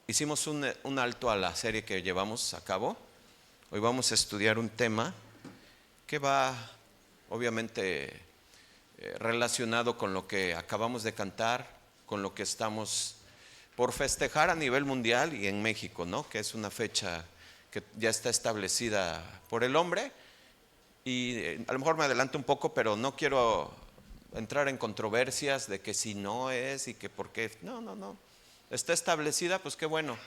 hicimos un alto a la serie que llevamos a cabo. Hoy vamos a estudiar un tema que va obviamente relacionado con lo que acabamos de cantar, con lo que estamos por festejar a nivel mundial y en México, ¿no? Que es una fecha que ya está establecida por el hombre. Y a lo mejor me adelanto un poco, pero no quiero entrar en controversias de que si no es y que por qué. No. Está establecida, pues qué bueno.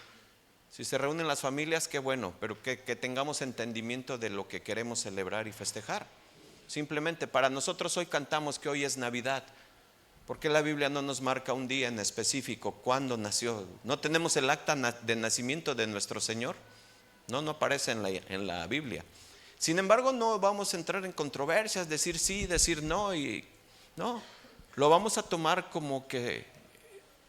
Si se reúnen las familias, qué bueno, pero que tengamos entendimiento de lo que queremos celebrar y festejar. Simplemente para nosotros hoy cantamos que hoy es Navidad. ¿Por qué la Biblia no nos marca un día en específico cuándo nació? ¿No tenemos el acta de nacimiento de nuestro Señor? No aparece en la Biblia. Sin embargo, no vamos a entrar en controversias, decir sí, decir no, y no, lo vamos a tomar como que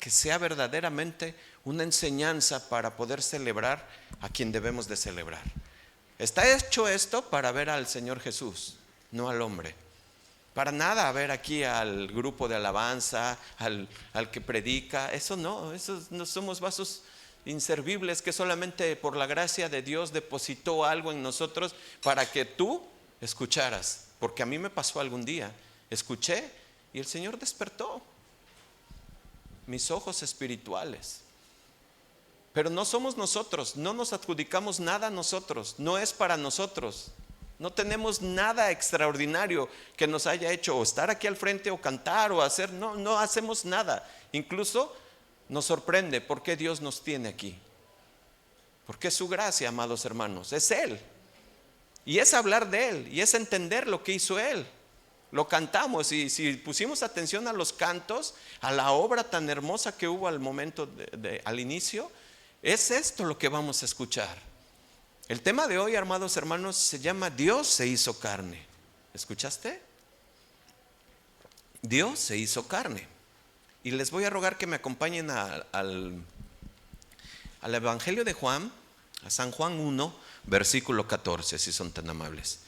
sea verdaderamente una enseñanza para poder celebrar a quien debemos de celebrar. Está hecho esto para ver al Señor Jesús, no al hombre. Para nada ver aquí al grupo de alabanza, al que predica. Eso no somos vasos inservibles que solamente por la gracia de Dios depositó algo en nosotros para que tú escucharas. Porque a mí me pasó algún día, escuché y el Señor despertó mis ojos espirituales. Pero no somos nosotros, no nos adjudicamos nada a nosotros, no es para nosotros. No tenemos nada extraordinario que nos haya hecho o estar aquí al frente o cantar o hacer, no hacemos nada. Incluso nos sorprende por qué Dios nos tiene aquí. Porque es su gracia, amados hermanos, es Él. Y es hablar de Él, y es entender lo que hizo Él. Lo cantamos, y si pusimos atención a los cantos, a la obra tan hermosa que hubo al momento, al inicio, es esto lo que vamos a escuchar. El tema de hoy, amados hermanos, se llama Dios se hizo carne. ¿Escuchaste? Dios se hizo carne. Y les voy a rogar que me acompañen al Evangelio de Juan, a San Juan 1, versículo 14, si son tan amables.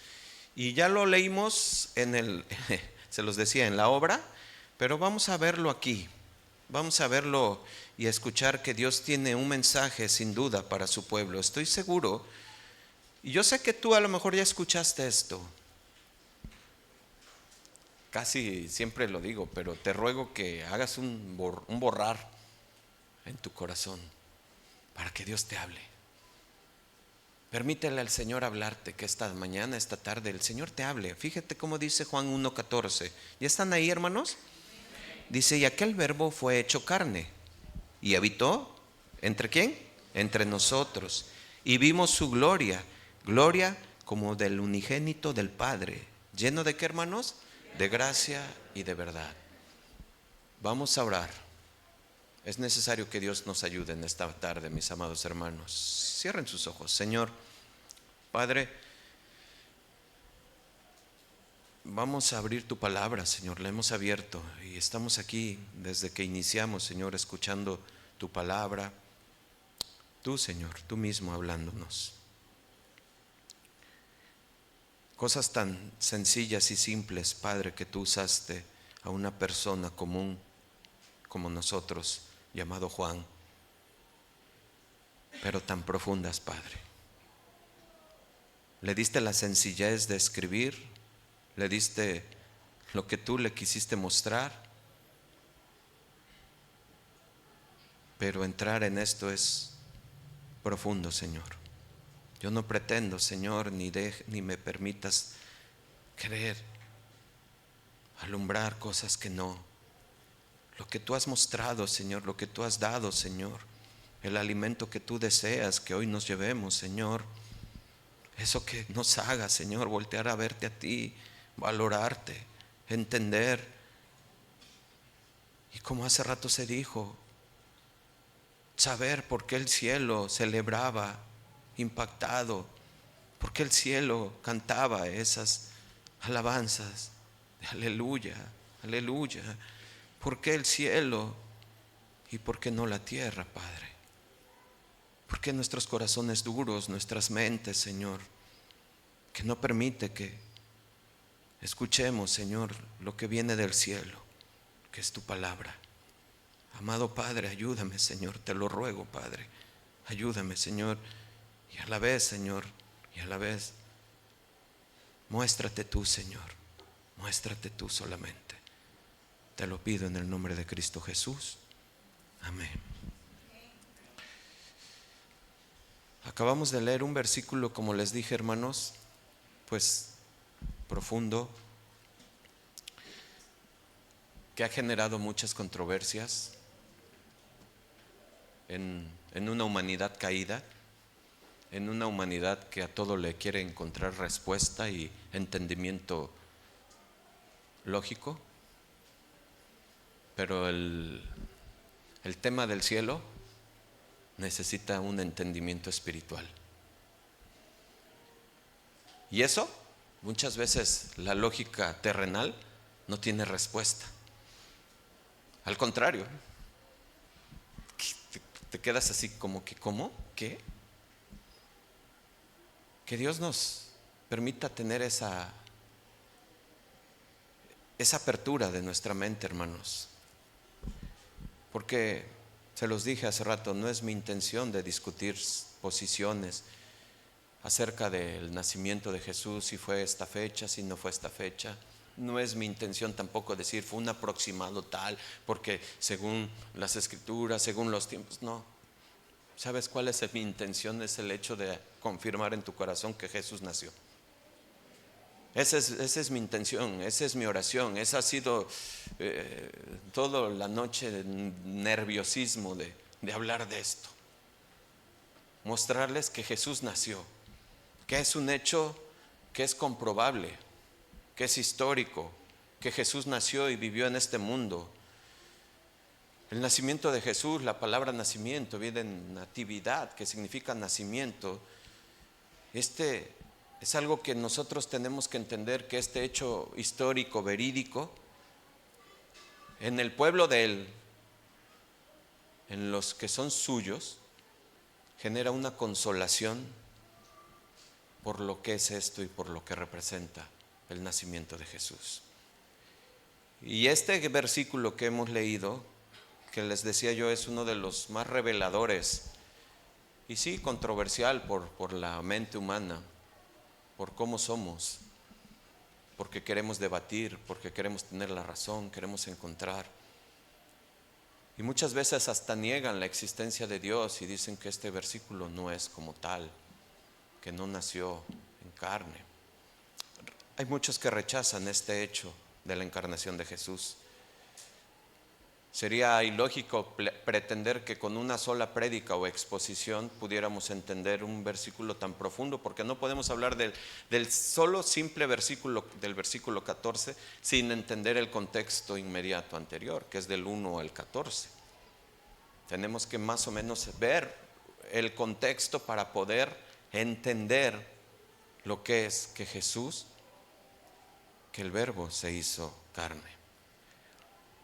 Y ya lo leímos se los decía, en la obra, pero vamos a verlo aquí. Vamos a verlo y a escuchar que Dios tiene un mensaje sin duda para su pueblo. Estoy seguro. Y yo sé que tú a lo mejor ya escuchaste esto. Casi siempre lo digo, pero te ruego que hagas un borrar en tu corazón para que Dios te hable. Permítele al Señor hablarte, que esta mañana, esta tarde, el Señor te hable. Fíjate cómo dice Juan 1:14. ¿Ya están ahí, hermanos? Dice, y aquel verbo fue hecho carne y habitó, ¿entre quién? Entre nosotros. Y vimos su gloria, gloria como del unigénito del Padre. ¿Lleno de qué, hermanos? De gracia y de verdad. Vamos a orar. Es necesario que Dios nos ayude en esta tarde, mis amados hermanos. Cierren sus ojos. Señor, Padre, vamos a abrir tu palabra, Señor. La hemos abierto y estamos aquí desde que iniciamos, Señor, escuchando tu palabra. Tú, Señor, tú mismo hablándonos. Cosas tan sencillas y simples, Padre, que tú usaste a una persona común como nosotros, llamado Juan, pero tan profundas, Padre. Le diste la sencillez de escribir, le diste lo que tú le quisiste mostrar, pero entrar en esto es profundo, Señor. Yo no pretendo, Señor, ni me permitas querer alumbrar cosas que no. Lo que tú has mostrado, Señor, lo que tú has dado, Señor, el alimento que tú deseas que hoy nos llevemos, Señor, eso que nos haga, Señor, voltear a verte a ti, valorarte, entender. Y como hace rato se dijo, saber por qué el cielo celebraba impactado, por qué el cielo cantaba esas alabanzas de aleluya, aleluya. ¿Por qué el cielo y por qué no la tierra, Padre? ¿Por qué nuestros corazones duros, nuestras mentes, Señor, que no permite que escuchemos, Señor, lo que viene del cielo, que es tu palabra? Amado Padre, ayúdame, Señor, te lo ruego, Padre. Ayúdame, Señor. Y a la vez, Señor, y a la vez, muéstrate tú, Señor. Muéstrate tú solamente. Te lo pido en el nombre de Cristo Jesús. Amén. Acabamos de leer un versículo, como les dije, hermanos, pues profundo, que ha generado muchas controversias en una humanidad caída, en una humanidad que a todo le quiere encontrar respuesta y entendimiento lógico. Pero el tema del cielo necesita un entendimiento espiritual. Y eso, muchas veces la lógica terrenal no tiene respuesta. Al contrario, te quedas así como que, ¿cómo? ¿Qué? Que Dios nos permita tener esa apertura de nuestra mente, hermanos. Porque, se los dije hace rato, no es mi intención de discutir posiciones acerca del nacimiento de Jesús, si fue esta fecha, si no fue esta fecha. No es mi intención tampoco decir fue un aproximado tal, porque según las escrituras, según los tiempos, no. ¿Sabes cuál es mi intención? Es el hecho de confirmar en tu corazón que Jesús nació. Esa es mi intención, esa es mi oración. Esa ha sido toda la noche de nerviosismo de hablar de esto. Mostrarles que Jesús nació, que es un hecho que es comprobable, que es histórico, que Jesús nació y vivió en este mundo. El nacimiento de Jesús, la palabra nacimiento viene en natividad, que significa nacimiento. Es algo que nosotros tenemos que entender, que este hecho histórico, verídico, en el pueblo de Él, en los que son suyos, genera una consolación por lo que es esto y por lo que representa el nacimiento de Jesús. Y este versículo que hemos leído, que les decía yo, es uno de los más reveladores y sí controversial por la mente humana, por cómo somos, porque queremos debatir, porque queremos tener la razón, queremos encontrar. Y muchas veces hasta niegan la existencia de Dios y dicen que este versículo no es como tal, que no nació en carne. Hay muchos que rechazan este hecho de la encarnación de Jesús. Sería ilógico pretender que con una sola prédica o exposición pudiéramos entender un versículo tan profundo, porque no podemos hablar del solo simple versículo, del versículo 14, sin entender el contexto inmediato anterior, que es del 1 al 14. Tenemos que más o menos ver el contexto para poder entender lo que es que Jesús, que el Verbo se hizo carne.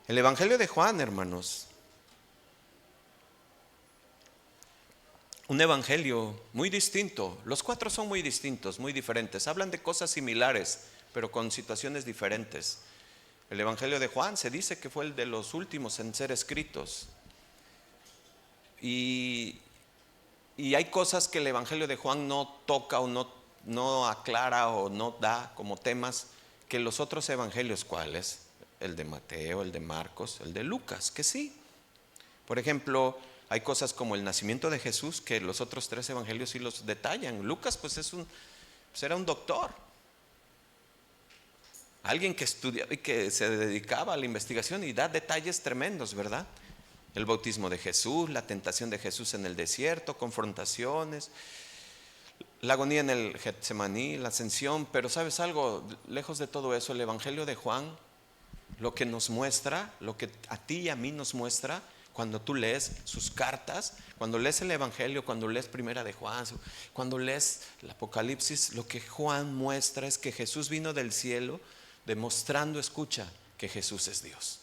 El Evangelio de Juan, hermanos, un evangelio muy distinto. Los cuatro son muy distintos, muy diferentes. Hablan de cosas similares, pero con situaciones diferentes. El Evangelio de Juan se dice que fue el de los últimos en ser escritos. Y hay cosas que el Evangelio de Juan no toca o no aclara o no da como temas que los otros evangelios, ¿cuáles? El de Mateo, el de Marcos, el de Lucas, que sí. Por ejemplo, hay cosas como el nacimiento de Jesús que los otros tres evangelios sí los detallan. Lucas pues era un doctor, alguien que estudiaba y que se dedicaba a la investigación y da detalles tremendos, ¿verdad? El bautismo de Jesús, la tentación de Jesús en el desierto, confrontaciones, la agonía en el Getsemaní, la ascensión. Pero ¿sabes algo? Lejos de todo eso, el Evangelio de Juan lo que nos muestra, lo que a ti y a mí nos muestra cuando tú lees sus cartas, cuando lees el Evangelio, cuando lees Primera de Juan, cuando lees el Apocalipsis, lo que Juan muestra es que Jesús vino del cielo demostrando, escucha, que Jesús es Dios.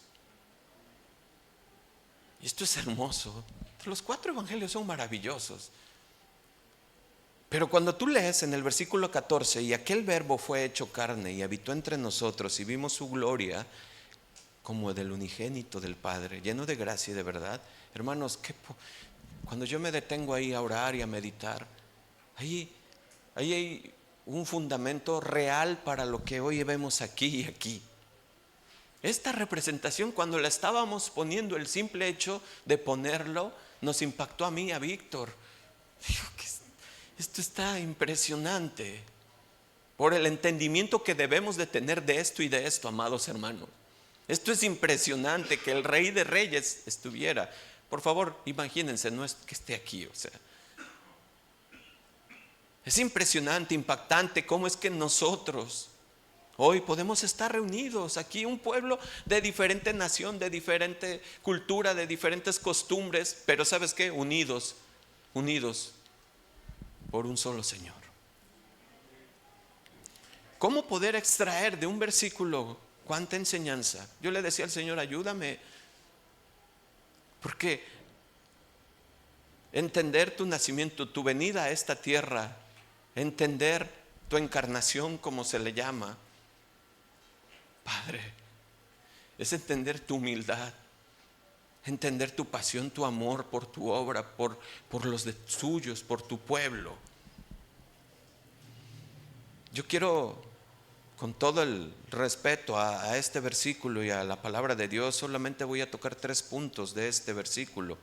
Y esto es hermoso. Los cuatro evangelios son maravillosos. Pero cuando tú lees en el versículo 14, y aquel Verbo fue hecho carne y habitó entre nosotros y vimos su gloria como del unigénito del Padre, lleno de gracia y de verdad. Hermanos, Cuando yo me detengo ahí a orar y a meditar, ahí hay un fundamento real para lo que hoy vemos aquí y aquí. Esta representación, cuando la estábamos poniendo, el simple hecho de ponerlo nos impactó a mí y a Víctor. Digo, esto está impresionante por el entendimiento que debemos de tener de esto y de esto, amados hermanos. Esto es impresionante, que el Rey de Reyes estuviera. Por favor, imagínense, no es que esté aquí, o sea, es impresionante, impactante cómo es que nosotros hoy podemos estar reunidos aquí, un pueblo de diferente nación, de diferente cultura, de diferentes costumbres, pero ¿sabes qué? Unidos por un solo Señor. ¿Cómo poder extraer de un versículo cuánta enseñanza? Yo le decía al Señor, ayúdame, porque entender tu nacimiento, tu venida a esta tierra, entender tu encarnación, como se le llama, Padre, es entender tu humildad, entender tu pasión, tu amor por tu obra, por los de suyos, por tu pueblo. Yo quiero, con todo el respeto a este versículo y a la palabra de Dios, solamente voy a tocar 3 puntos de este versículo.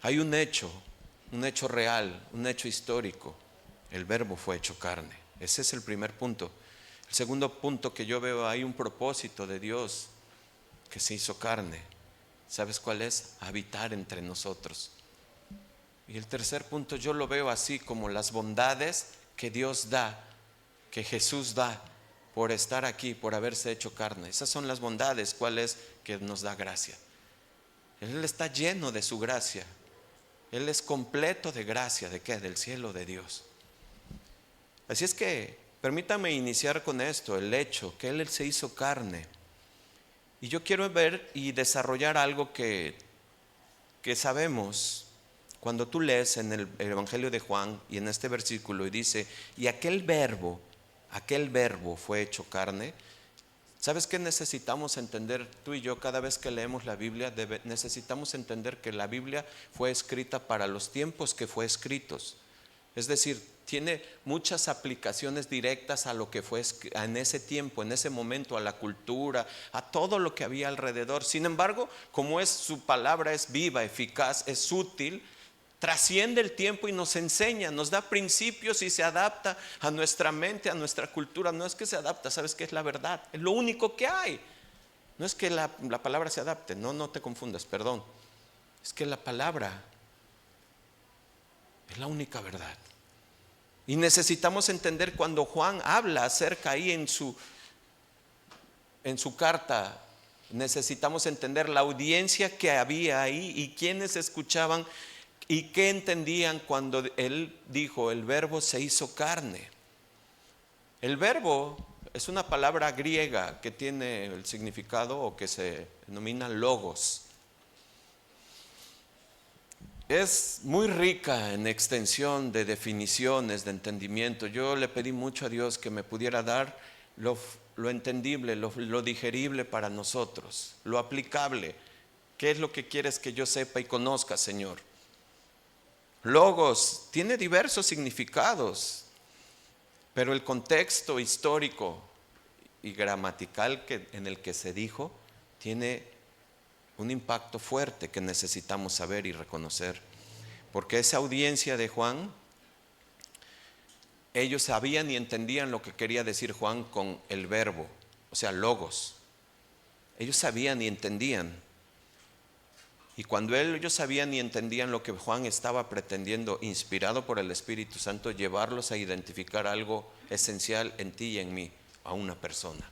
Hay un hecho real, un hecho histórico. El Verbo fue hecho carne. Ese es el primer punto. El segundo punto que yo veo, hay un propósito de Dios que se hizo carne. ¿Sabes cuál es? Habitar entre nosotros. Y el tercer punto yo lo veo así, como las bondades que Dios da, que Jesús da por estar aquí, por haberse hecho carne. Esas son las bondades. ¿Cuál es? Que nos da gracia. Él está lleno de su gracia. Él es completo de gracia. ¿De qué? Del cielo de Dios. Así es que permítame iniciar con esto, el hecho que Él se hizo carne. Y yo quiero ver y desarrollar algo que sabemos. Cuando tú lees en el Evangelio de Juan y en este versículo y dice, y aquel verbo fue hecho carne. ¿Sabes qué necesitamos entender tú y yo cada vez que leemos la Biblia? Necesitamos entender que la Biblia fue escrita para los tiempos que fue escritos. Es decir, tiene muchas aplicaciones directas a lo que fue en ese tiempo, en ese momento, a la cultura, a todo lo que había alrededor. Sin embargo, como su palabra es viva, eficaz, es útil, trasciende el tiempo y nos enseña, nos da principios y se adapta a nuestra mente, a nuestra cultura. No es que se adapta, ¿sabes qué es la verdad? Es lo único que hay. No es que la palabra se adapte, no te confundas, perdón. Es que la palabra es la única verdad. Y necesitamos entender cuando Juan habla acerca ahí en su carta, necesitamos entender la audiencia que había ahí y quienes escuchaban y qué entendían cuando él dijo, el Verbo se hizo carne. El verbo es una palabra griega que tiene el significado o que se denomina logos. Es muy rica en extensión de definiciones, de entendimiento. Yo le pedí mucho a Dios que me pudiera dar lo entendible, lo digerible para nosotros, lo aplicable. ¿Qué es lo que quieres que yo sepa y conozca, Señor? Logos tiene diversos significados, pero el contexto histórico y gramatical en el que se dijo tiene un impacto fuerte que necesitamos saber y reconocer, porque esa audiencia de Juan, ellos sabían y entendían lo que quería decir Juan con el verbo, o sea, logos. Ellos sabían y entendían. Y cuando ellos sabían y entendían lo que Juan estaba pretendiendo, inspirado por el Espíritu Santo, llevarlos a identificar algo esencial en ti y en mí, a una persona.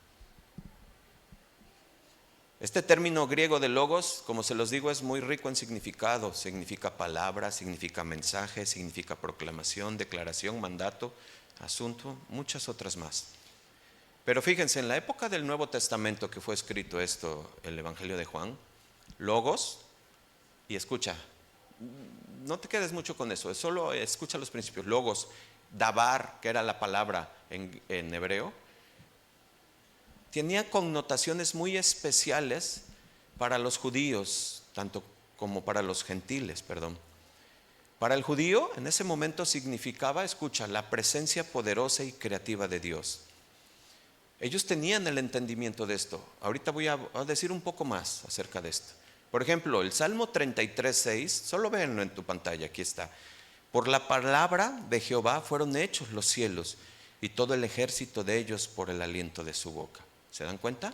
Este término griego de logos, como se los digo, es muy rico en significado. Significa palabra, significa mensaje, significa proclamación, declaración, mandato, asunto, muchas otras más. Pero fíjense, en la época del Nuevo Testamento que fue escrito esto, el Evangelio de Juan, logos, y escucha, no te quedes mucho con eso, solo escucha los principios. Logos, dabar, que era la palabra en hebreo, tenía connotaciones muy especiales para los judíos, tanto como para los gentiles, Para el judío en ese momento significaba, escucha, la presencia poderosa y creativa de Dios. Ellos tenían el entendimiento de esto. Ahorita voy a decir un poco más acerca de esto. Por ejemplo, el Salmo 33:6, solo véanlo en tu pantalla, aquí está. Por la palabra de Jehová fueron hechos los cielos, y todo el ejército de ellos por el aliento de su boca. ¿Se dan cuenta?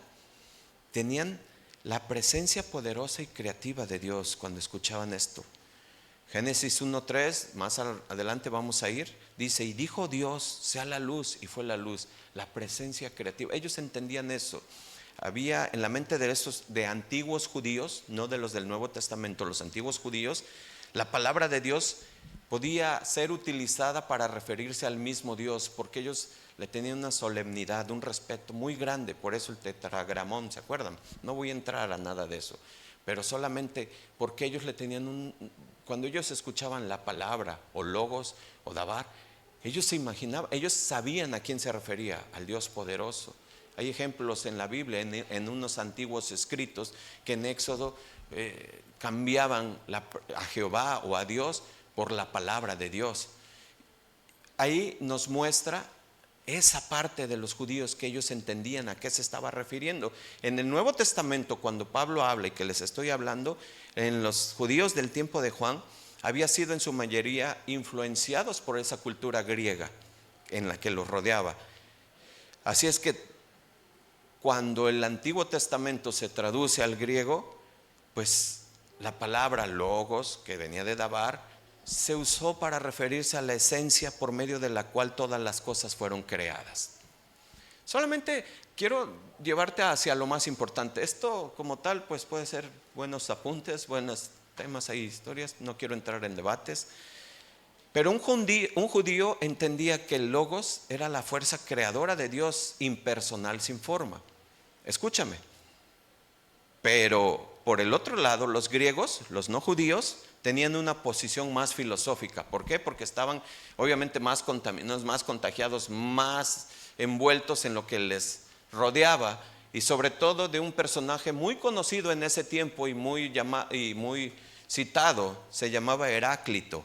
Tenían la presencia poderosa y creativa de Dios cuando escuchaban esto. Génesis 1:3, más adelante vamos a ir, dice: y dijo Dios, sea la luz, y fue la luz. La presencia creativa. Ellos entendían eso. Había en la mente de esos de antiguos judíos, no de los del Nuevo Testamento, los antiguos judíos, la palabra de Dios podía ser utilizada para referirse al mismo Dios, porque ellos le tenían una solemnidad, un respeto muy grande. Por eso el tetragramón, ¿se acuerdan? No voy a entrar a nada de eso, pero solamente porque ellos le tenían cuando ellos escuchaban la palabra o logos o dabar, ellos se imaginaban, ellos sabían a quién se refería, al Dios poderoso. Hay ejemplos en la Biblia, en unos antiguos escritos, que en Éxodo cambiaban a Jehová o a Dios por la palabra de Dios. Ahí nos muestra esa parte de los judíos, que ellos entendían a qué se estaba refiriendo. En el Nuevo Testamento, cuando Pablo habla, y que les estoy hablando, en los judíos del tiempo de Juan, había sido en su mayoría influenciados por esa cultura griega en la que los rodeaba. Así es que cuando el Antiguo Testamento se traduce al griego, pues la palabra logos, que venía de dabar, se usó para referirse a la esencia por medio de la cual todas las cosas fueron creadas. Solamente quiero llevarte hacia lo más importante. Esto como tal pues puede ser buenos apuntes, buenos temas, hay historias, no quiero entrar en debates. Pero un judío entendía que el logos era la fuerza creadora de Dios, impersonal, sin forma. Escúchame. Pero por el otro lado, los griegos, los no judíos, tenían una posición más filosófica. ¿Por qué? Porque estaban obviamente más contaminados, más contagiados, más envueltos en lo que les rodeaba, y sobre todo de un personaje muy conocido en ese tiempo y muy citado, se llamaba Heráclito.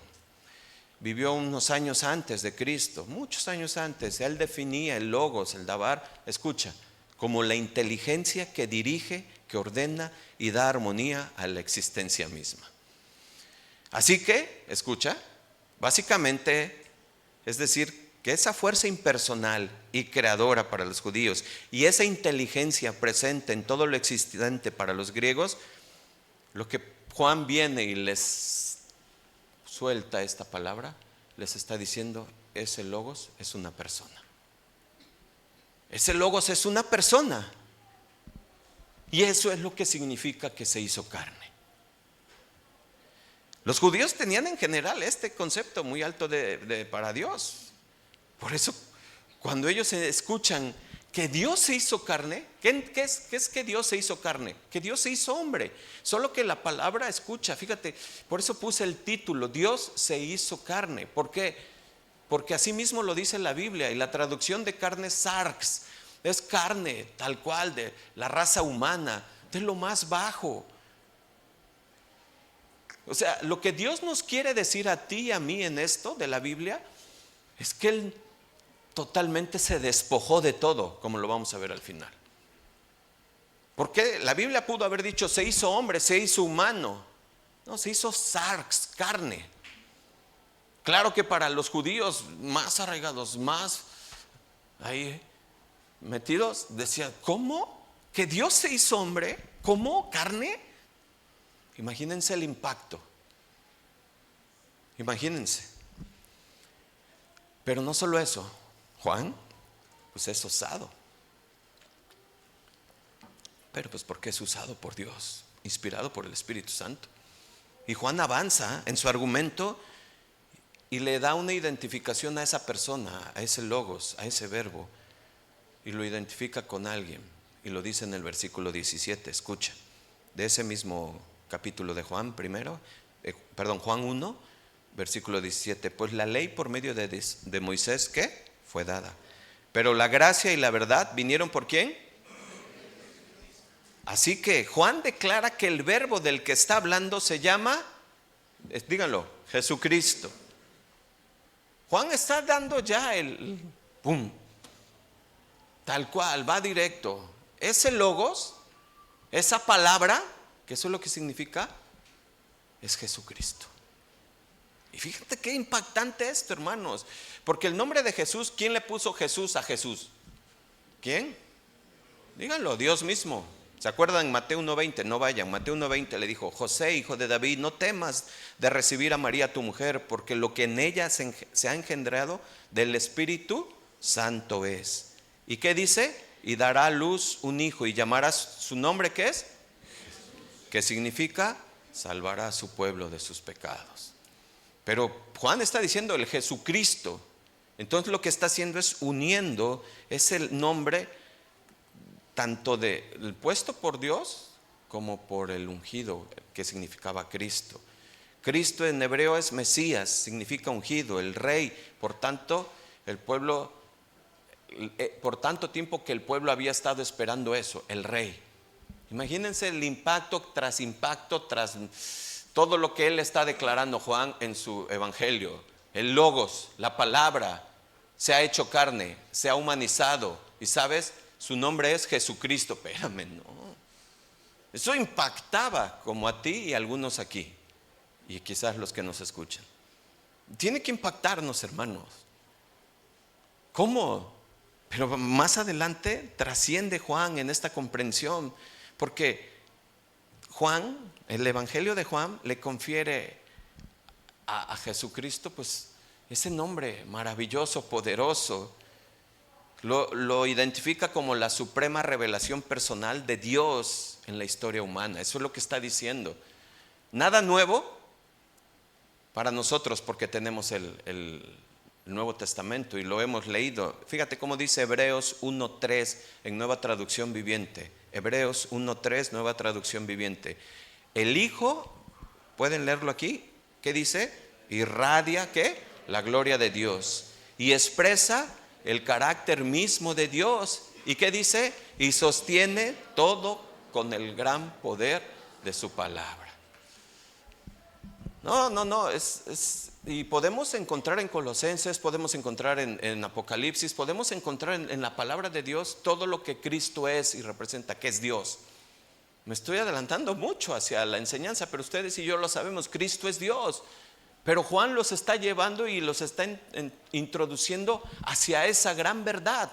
Vivió unos años antes de Cristo, muchos años antes. Él definía el logos, el dabar, escucha, como la inteligencia que dirige, que ordena y da armonía a la existencia misma. Así que, escucha, básicamente, es decir, que esa fuerza impersonal y creadora para los judíos y esa inteligencia presente en todo lo existente para los griegos, lo que Juan viene y les suelta esta palabra, les está diciendo: ese logos es una persona. Ese logos es una persona. Y eso es lo que significa que se hizo carne. Los judíos tenían en general este concepto muy alto para Dios. Por eso, cuando ellos escuchan que Dios se hizo carne, ¿qué es que Dios se hizo carne? Que Dios se hizo hombre. Solo que la palabra, escucha, fíjate, por eso puse el título, Dios se hizo carne. ¿Por qué? Porque así mismo lo dice la Biblia, y la traducción de carne es sarx, es carne tal cual de la raza humana, de lo más bajo. O sea, lo que Dios nos quiere decir a ti y a mí en esto de la Biblia es que Él totalmente se despojó de todo, como lo vamos a ver al final. Porque la Biblia pudo haber dicho: se hizo hombre, se hizo humano. No, se hizo sarx, carne. Claro que para los judíos más arraigados, más ahí metidos, decían: ¿cómo? ¿Que Dios se hizo hombre? ¿Cómo? ¿Carne? Imagínense el impacto. Imagínense. Pero no solo eso, Juan pues es usado. Pero pues porque es usado por Dios, inspirado por el Espíritu Santo. Y Juan avanza en su argumento y le da una identificación a esa persona, a ese logos, a ese verbo, y lo identifica con alguien, y lo dice en el versículo 17. Escucha, de ese mismo capítulo de Juan Juan 1, versículo 17. Pues la ley por medio de Moisés, ¿qué? Fue dada, pero la gracia y la verdad vinieron ¿por quién? Así que Juan declara que el verbo del que está hablando se llama Díganlo, Jesucristo. Juan está dando ya el pum, tal cual, va directo. Ese logos, esa palabra, que eso es lo que significa, es Jesucristo. Y fíjate qué impactante esto, hermanos, porque el nombre de Jesús, ¿quién le puso Jesús a Jesús? ¿Quién? Díganlo, Dios mismo. ¿Se acuerdan en Mateo 1:20? No vayan, Mateo 1:20 le dijo: José, hijo de David, no temas de recibir a María tu mujer, porque lo que en ella se ha engendrado del Espíritu Santo es. ¿Y qué dice? Y dará a luz un hijo y llamarás su nombre, ¿qué es? Que significa salvará a su pueblo de sus pecados. Pero Juan está diciendo el Jesucristo. Entonces lo que está haciendo es uniendo ese nombre tanto del puesto por Dios como por el ungido, que significaba Cristo. Cristo en hebreo es Mesías, significa ungido, el rey. Por tanto, el pueblo, por tanto tiempo que el pueblo había estado esperando eso, el rey. Imagínense el impacto tras todo lo que él está declarando, Juan, en su evangelio. El logos, la palabra, se ha hecho carne, se ha humanizado. Y sabes, su nombre es Jesucristo. Espérame, no. Eso impactaba como a ti y a algunos aquí, y quizás los que nos escuchan. Tiene que impactarnos, hermanos. ¿Cómo? Pero más adelante trasciende Juan en esta comprensión, porque Juan, el evangelio de Juan, le confiere a Jesucristo pues ese nombre maravilloso, poderoso. Lo identifica como la suprema revelación personal de Dios en la historia humana. Eso es lo que está diciendo. Nada nuevo para nosotros, porque tenemos el Nuevo Testamento y lo hemos leído. Fíjate cómo dice Hebreos 1:3 en Nueva Traducción Viviente. Hebreos 1:3, Nueva Traducción Viviente. El Hijo, ¿pueden leerlo aquí? ¿Qué dice? Irradia, ¿qué? La gloria de Dios y expresa el carácter mismo de Dios. ¿Y qué dice? Y sostiene todo con el gran poder de su palabra. No, y podemos encontrar en Colosenses, podemos encontrar en Apocalipsis, podemos encontrar en la palabra de Dios todo lo que Cristo es y representa, que es Dios. Me estoy adelantando mucho hacia la enseñanza, pero ustedes y yo lo sabemos, Cristo es Dios. Pero Juan los está llevando y los está introduciendo hacia esa gran verdad.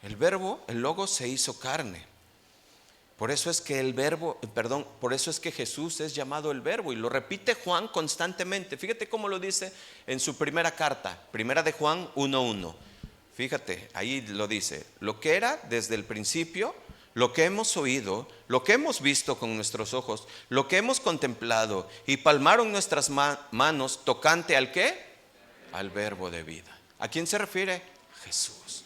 El verbo, el logos, se hizo carne. Por eso es que por eso es que Jesús es llamado el verbo, y lo repite Juan constantemente. Fíjate cómo lo dice en su primera carta, primera de Juan 1:1. Fíjate, ahí lo dice: lo que era desde el principio, lo que hemos oído, lo que hemos visto con nuestros ojos, lo que hemos contemplado y palmaron nuestras manos tocante al ¿qué? Al verbo de vida. ¿A quién se refiere? Jesús.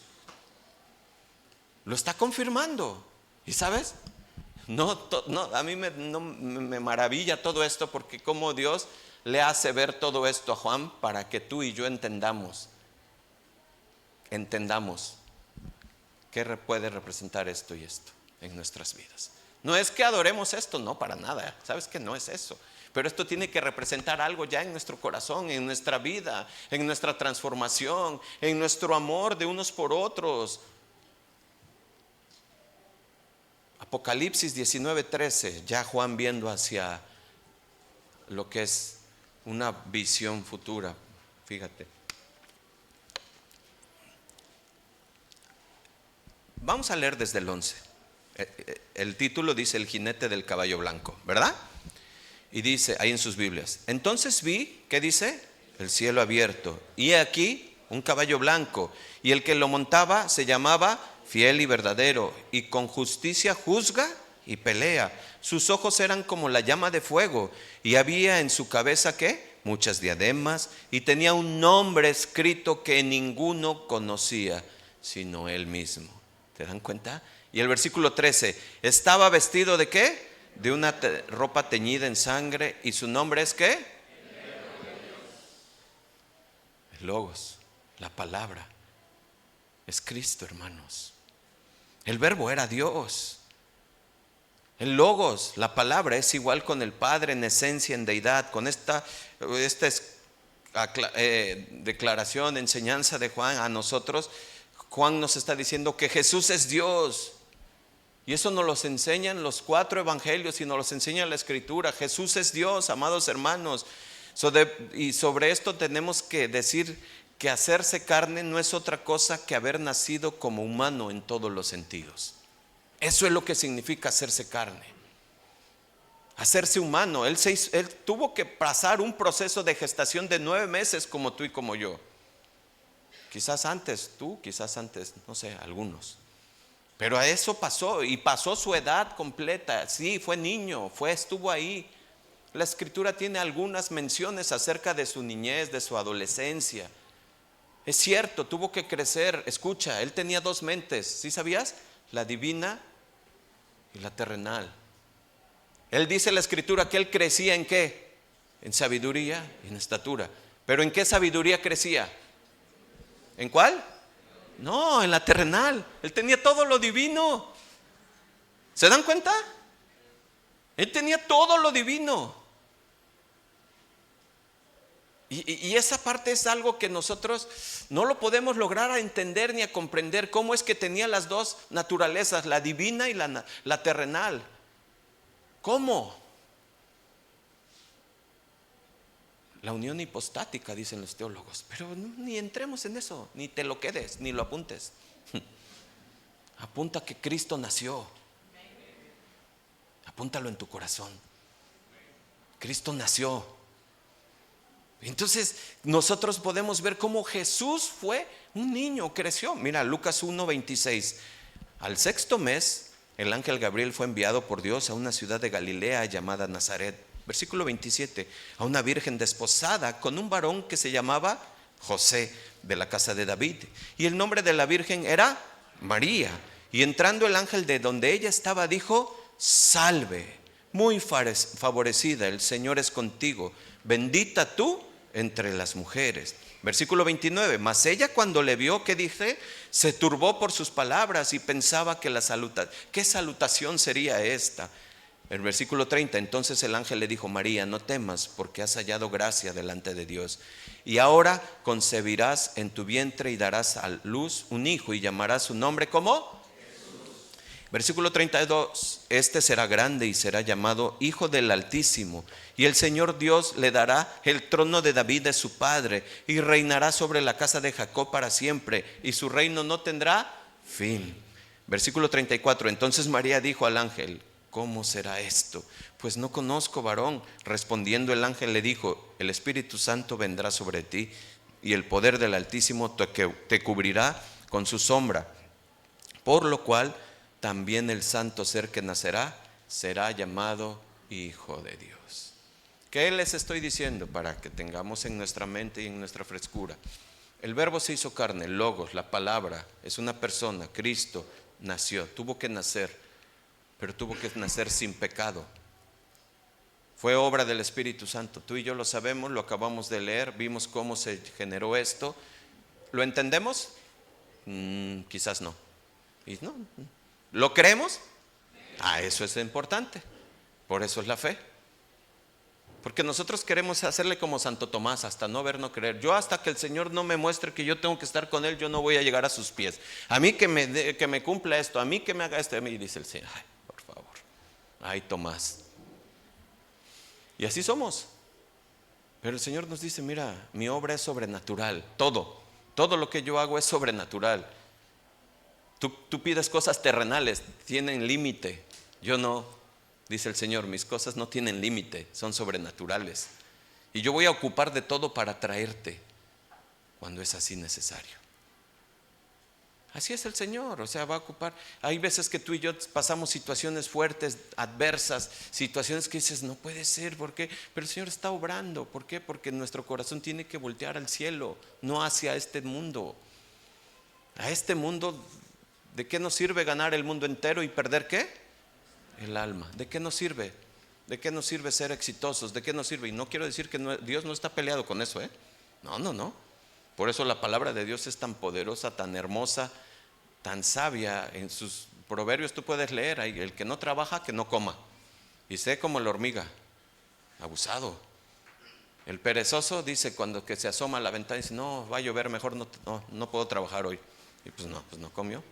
Lo está confirmando. ¿Y sabes? A mí me maravilla todo esto, porque como Dios le hace ver todo esto a Juan para que tú y yo entendamos qué puede representar esto y esto en nuestras vidas. No es que adoremos esto, no, para nada. Sabes que no es eso. Pero esto tiene que representar algo ya en nuestro corazón, en nuestra vida, en nuestra transformación, en nuestro amor de unos por otros. Apocalipsis 19:13, ya Juan viendo hacia lo que es una visión futura. Fíjate. Vamos a leer desde el 11. El título dice El jinete del caballo blanco, ¿verdad? Y dice ahí en sus Biblias: entonces vi, ¿qué dice? El cielo abierto, y he aquí un caballo blanco, y el que lo montaba se llamaba Fiel y Verdadero, y con justicia juzga y pelea. Sus ojos eran como la llama de fuego, y había en su cabeza ¿qué? Muchas diademas, y tenía un nombre escrito que ninguno conocía sino él mismo. ¿Te dan cuenta? Y el versículo 13, estaba vestido ¿de qué? De una ropa teñida en sangre, y su nombre es ¿qué? El logos, la palabra, es Cristo, hermanos. El verbo era Dios. El logos, la palabra, es igual con el Padre en esencia, en deidad. Con esta declaración, enseñanza de Juan a nosotros, Juan nos está diciendo que Jesús es Dios. Y eso nos los enseñan los 4 evangelios y nos los enseña la Escritura. Jesús es Dios, amados hermanos. Y sobre esto tenemos que decir que hacerse carne no es otra cosa que haber nacido como humano en todos los sentidos. Eso es lo que significa hacerse carne, hacerse humano. Él tuvo que pasar un proceso de gestación de 9 meses como tú y como yo. Quizás antes tú, quizás antes, no sé, algunos. Pero a eso pasó, y pasó su edad completa. Sí, fue niño, estuvo ahí. La Escritura tiene algunas menciones acerca de su niñez, de su adolescencia. Es cierto, tuvo que crecer. Escucha, él tenía 2 mentes, ¿sí sabías? La divina y la terrenal. Él dice en la Escritura que él crecía ¿en qué? En sabiduría y en estatura. ¿Pero en qué sabiduría crecía? ¿En cuál? No, en la terrenal. Él tenía todo lo divino. ¿Se dan cuenta? Él tenía todo lo divino. Y esa parte es algo que nosotros no lo podemos lograr a entender ni a comprender. Cómo es que tenía las 2 naturalezas, la divina y la terrenal. ¿Cómo? La unión hipostática, dicen los teólogos. Pero ni entremos en eso, ni te lo quedes, ni lo apuntes. Apunta que Cristo nació. Apúntalo en tu corazón. Cristo nació. Entonces nosotros podemos ver cómo Jesús fue un niño, creció. Mira, Lucas 1:26. Al 6º mes, el ángel Gabriel fue enviado por Dios a una ciudad de Galilea llamada Nazaret. Versículo 27, a una virgen desposada con un varón que se llamaba José, de la casa de David. Y el nombre de la virgen era María. Y entrando el ángel de donde ella estaba, dijo: salve, muy favorecida, el Señor es contigo, bendita tú entre las mujeres. Versículo 29, mas ella cuando le vio, ¿qué dice? Se turbó por sus palabras y pensaba que ¿qué salutación sería esta? El versículo 30, entonces el ángel le dijo: María, no temas, porque has hallado gracia delante de Dios. Y ahora concebirás en tu vientre y darás a luz un hijo y llamarás su nombre ¿cómo? Versículo 32, este será grande y será llamado Hijo del Altísimo, y el Señor Dios le dará el trono de David de su padre, y reinará sobre la casa de Jacob para siempre, y su reino no tendrá fin. Versículo 34, entonces María dijo al ángel: ¿cómo será esto? Pues no conozco varón. Respondiendo el ángel le dijo: el Espíritu Santo vendrá sobre ti, y el poder del Altísimo te cubrirá con su sombra, por lo cual también el santo ser que nacerá será llamado Hijo de Dios. ¿Qué les estoy diciendo? Para que tengamos en nuestra mente y en nuestra frescura. El verbo se hizo carne, el logos, la palabra, es una persona. Cristo nació, tuvo que nacer, pero tuvo que nacer sin pecado. Fue obra del Espíritu Santo. Tú y yo lo sabemos, lo acabamos de leer, vimos cómo se generó esto. ¿Lo entendemos? Quizás no. ¿Y no? ¿Lo creemos? Eso es importante. Por eso es la fe. Porque nosotros queremos hacerle como Santo Tomás, hasta no ver, no creer. Yo hasta que el Señor no me muestre que yo tengo que estar con Él, yo no voy a llegar a sus pies. A mí que me cumpla esto, a mí que me haga esto. A mí dice el Señor: ay, por favor. Ay, Tomás. Y así somos. Pero el Señor nos dice: mira, mi obra es sobrenatural. Todo lo que yo hago es sobrenatural. Tú pides cosas terrenales, tienen límite. Yo no, dice el Señor, mis cosas no tienen límite, son sobrenaturales. Y yo voy a ocupar de todo para traerte cuando es así necesario. Así es el Señor, o sea, va a ocupar. Hay veces que tú y yo pasamos situaciones fuertes, adversas, situaciones que dices: no puede ser, ¿por qué? Pero el Señor está obrando. ¿Por qué? Porque nuestro corazón tiene que voltear al cielo, no hacia este mundo. A este mundo, ¿de qué nos sirve ganar el mundo entero y perder qué? El alma. ¿De qué nos sirve? ¿De qué nos sirve ser exitosos? ¿De qué nos sirve? Y no quiero decir que Dios no está peleado con eso, No. Por eso la palabra de Dios es tan poderosa, tan hermosa, tan sabia en sus Proverbios tú puedes leer, el que no trabaja, que no coma. Y sé como la hormiga, abusado. El perezoso dice cuando que se asoma a la ventana, dice, no, va a llover, mejor no puedo trabajar hoy. Y pues no comió.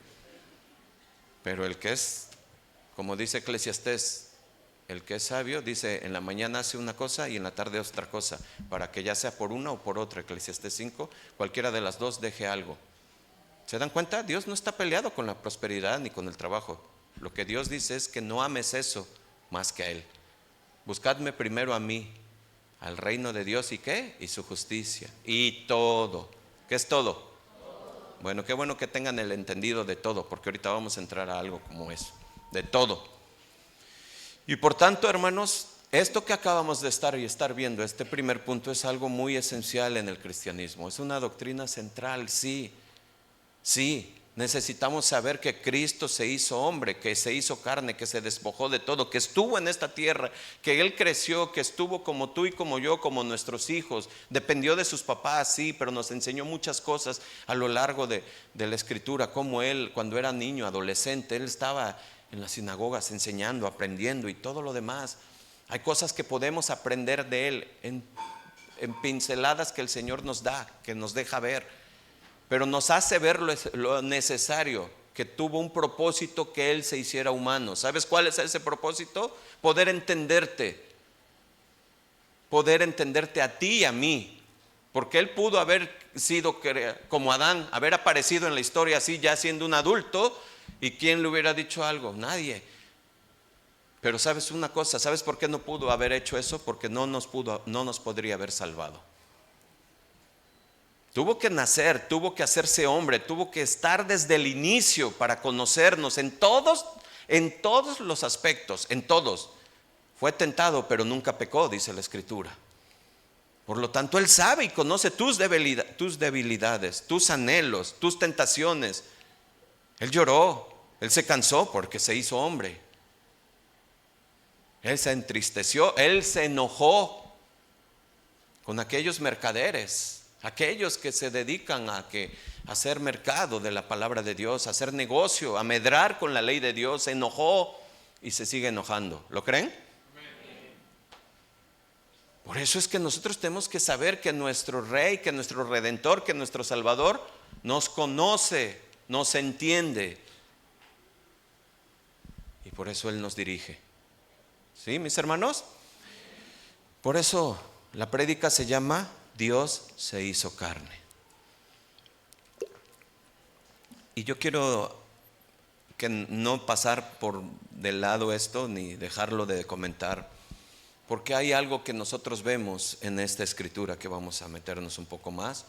Pero el que es, como dice Eclesiastés, el que es sabio, dice, en la mañana hace una cosa y en la tarde otra cosa, para que ya sea por una o por otra. Eclesiastés 5, cualquiera de las dos deje algo. ¿Se dan cuenta? Dios no está peleado con la prosperidad ni con el trabajo. Lo que Dios dice es que no ames eso más que a Él. Buscadme primero a mí, al reino de Dios, ¿y qué? Y su justicia. Y todo. ¿Qué es todo? Bueno, qué bueno que tengan el entendido de todo, porque ahorita vamos a entrar a algo como eso, de todo. Y por tanto, hermanos, esto que acabamos de estar viendo, este primer punto, es algo muy esencial en el cristianismo. Es una doctrina central, sí. Necesitamos saber que Cristo se hizo hombre, que se hizo carne, que se despojó de todo, que estuvo en esta tierra, que Él creció, que estuvo como tú y como yo, como nuestros hijos. Dependió de sus papás, sí, pero nos enseñó muchas cosas a lo largo de la Escritura. Como Él, cuando era niño, adolescente, Él estaba en las sinagogas enseñando, aprendiendo y todo lo demás. Hay cosas que podemos aprender de Él en pinceladas que el Señor nos da, que nos deja ver. Pero nos hace ver lo necesario, que tuvo un propósito, que Él se hiciera humano. ¿Sabes cuál es ese propósito? Poder entenderte a ti y a mí. Porque Él pudo haber sido como Adán, haber aparecido en la historia así ya siendo un adulto. ¿Y quién le hubiera dicho algo? Nadie. Pero sabes una cosa, ¿sabes por qué no pudo haber hecho eso? Porque no nos podría haber salvado. Tuvo que nacer, tuvo que hacerse hombre, tuvo que estar desde el inicio para conocernos en todos los aspectos, en todos. Fue tentado, pero nunca pecó, dice la Escritura. Por lo tanto, Él sabe y conoce tus debilidades, tus anhelos, tus tentaciones. Él lloró, Él se cansó porque se hizo hombre. Él se entristeció, Él se enojó con aquellos mercaderes. Aquellos que se dedican a hacer mercado de la palabra de Dios, a hacer negocio, a medrar con la ley de Dios, se enojó y se sigue enojando. ¿Lo creen? Por eso es que nosotros tenemos que saber que nuestro Rey, que nuestro Redentor, que nuestro Salvador nos conoce, nos entiende. Y por eso Él nos dirige. ¿Sí, mis hermanos? Por eso la prédica se llama Dios se hizo carne. Y yo quiero que no pasar por de lado esto ni dejarlo de comentar, porque hay algo que nosotros vemos en esta escritura que vamos a meternos un poco más,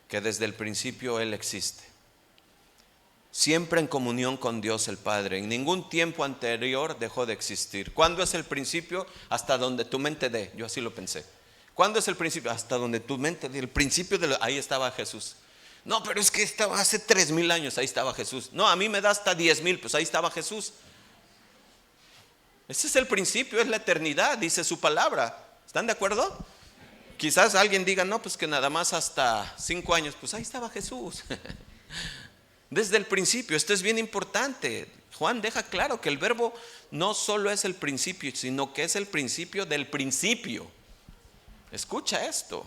que desde el principio Él existe, siempre en comunión con Dios el Padre. En ningún tiempo anterior dejó de existir. ¿Cuándo es el principio? Hasta donde tu mente dé. Yo así lo pensé. ¿Cuándo es el principio? Hasta donde tu mente dé. El principio ahí estaba Jesús. No, pero es que estaba hace 3,000 años, ahí estaba Jesús. No, a mí me da hasta 10,000, pues ahí estaba Jesús. Ese es el principio, es la eternidad, dice su palabra. ¿Están de acuerdo? Quizás alguien diga, no, pues que nada más hasta 5 años, pues ahí estaba Jesús. Desde el principio, esto es bien importante. Juan deja claro que el verbo no solo es el principio, sino que es el principio del principio. Escucha esto.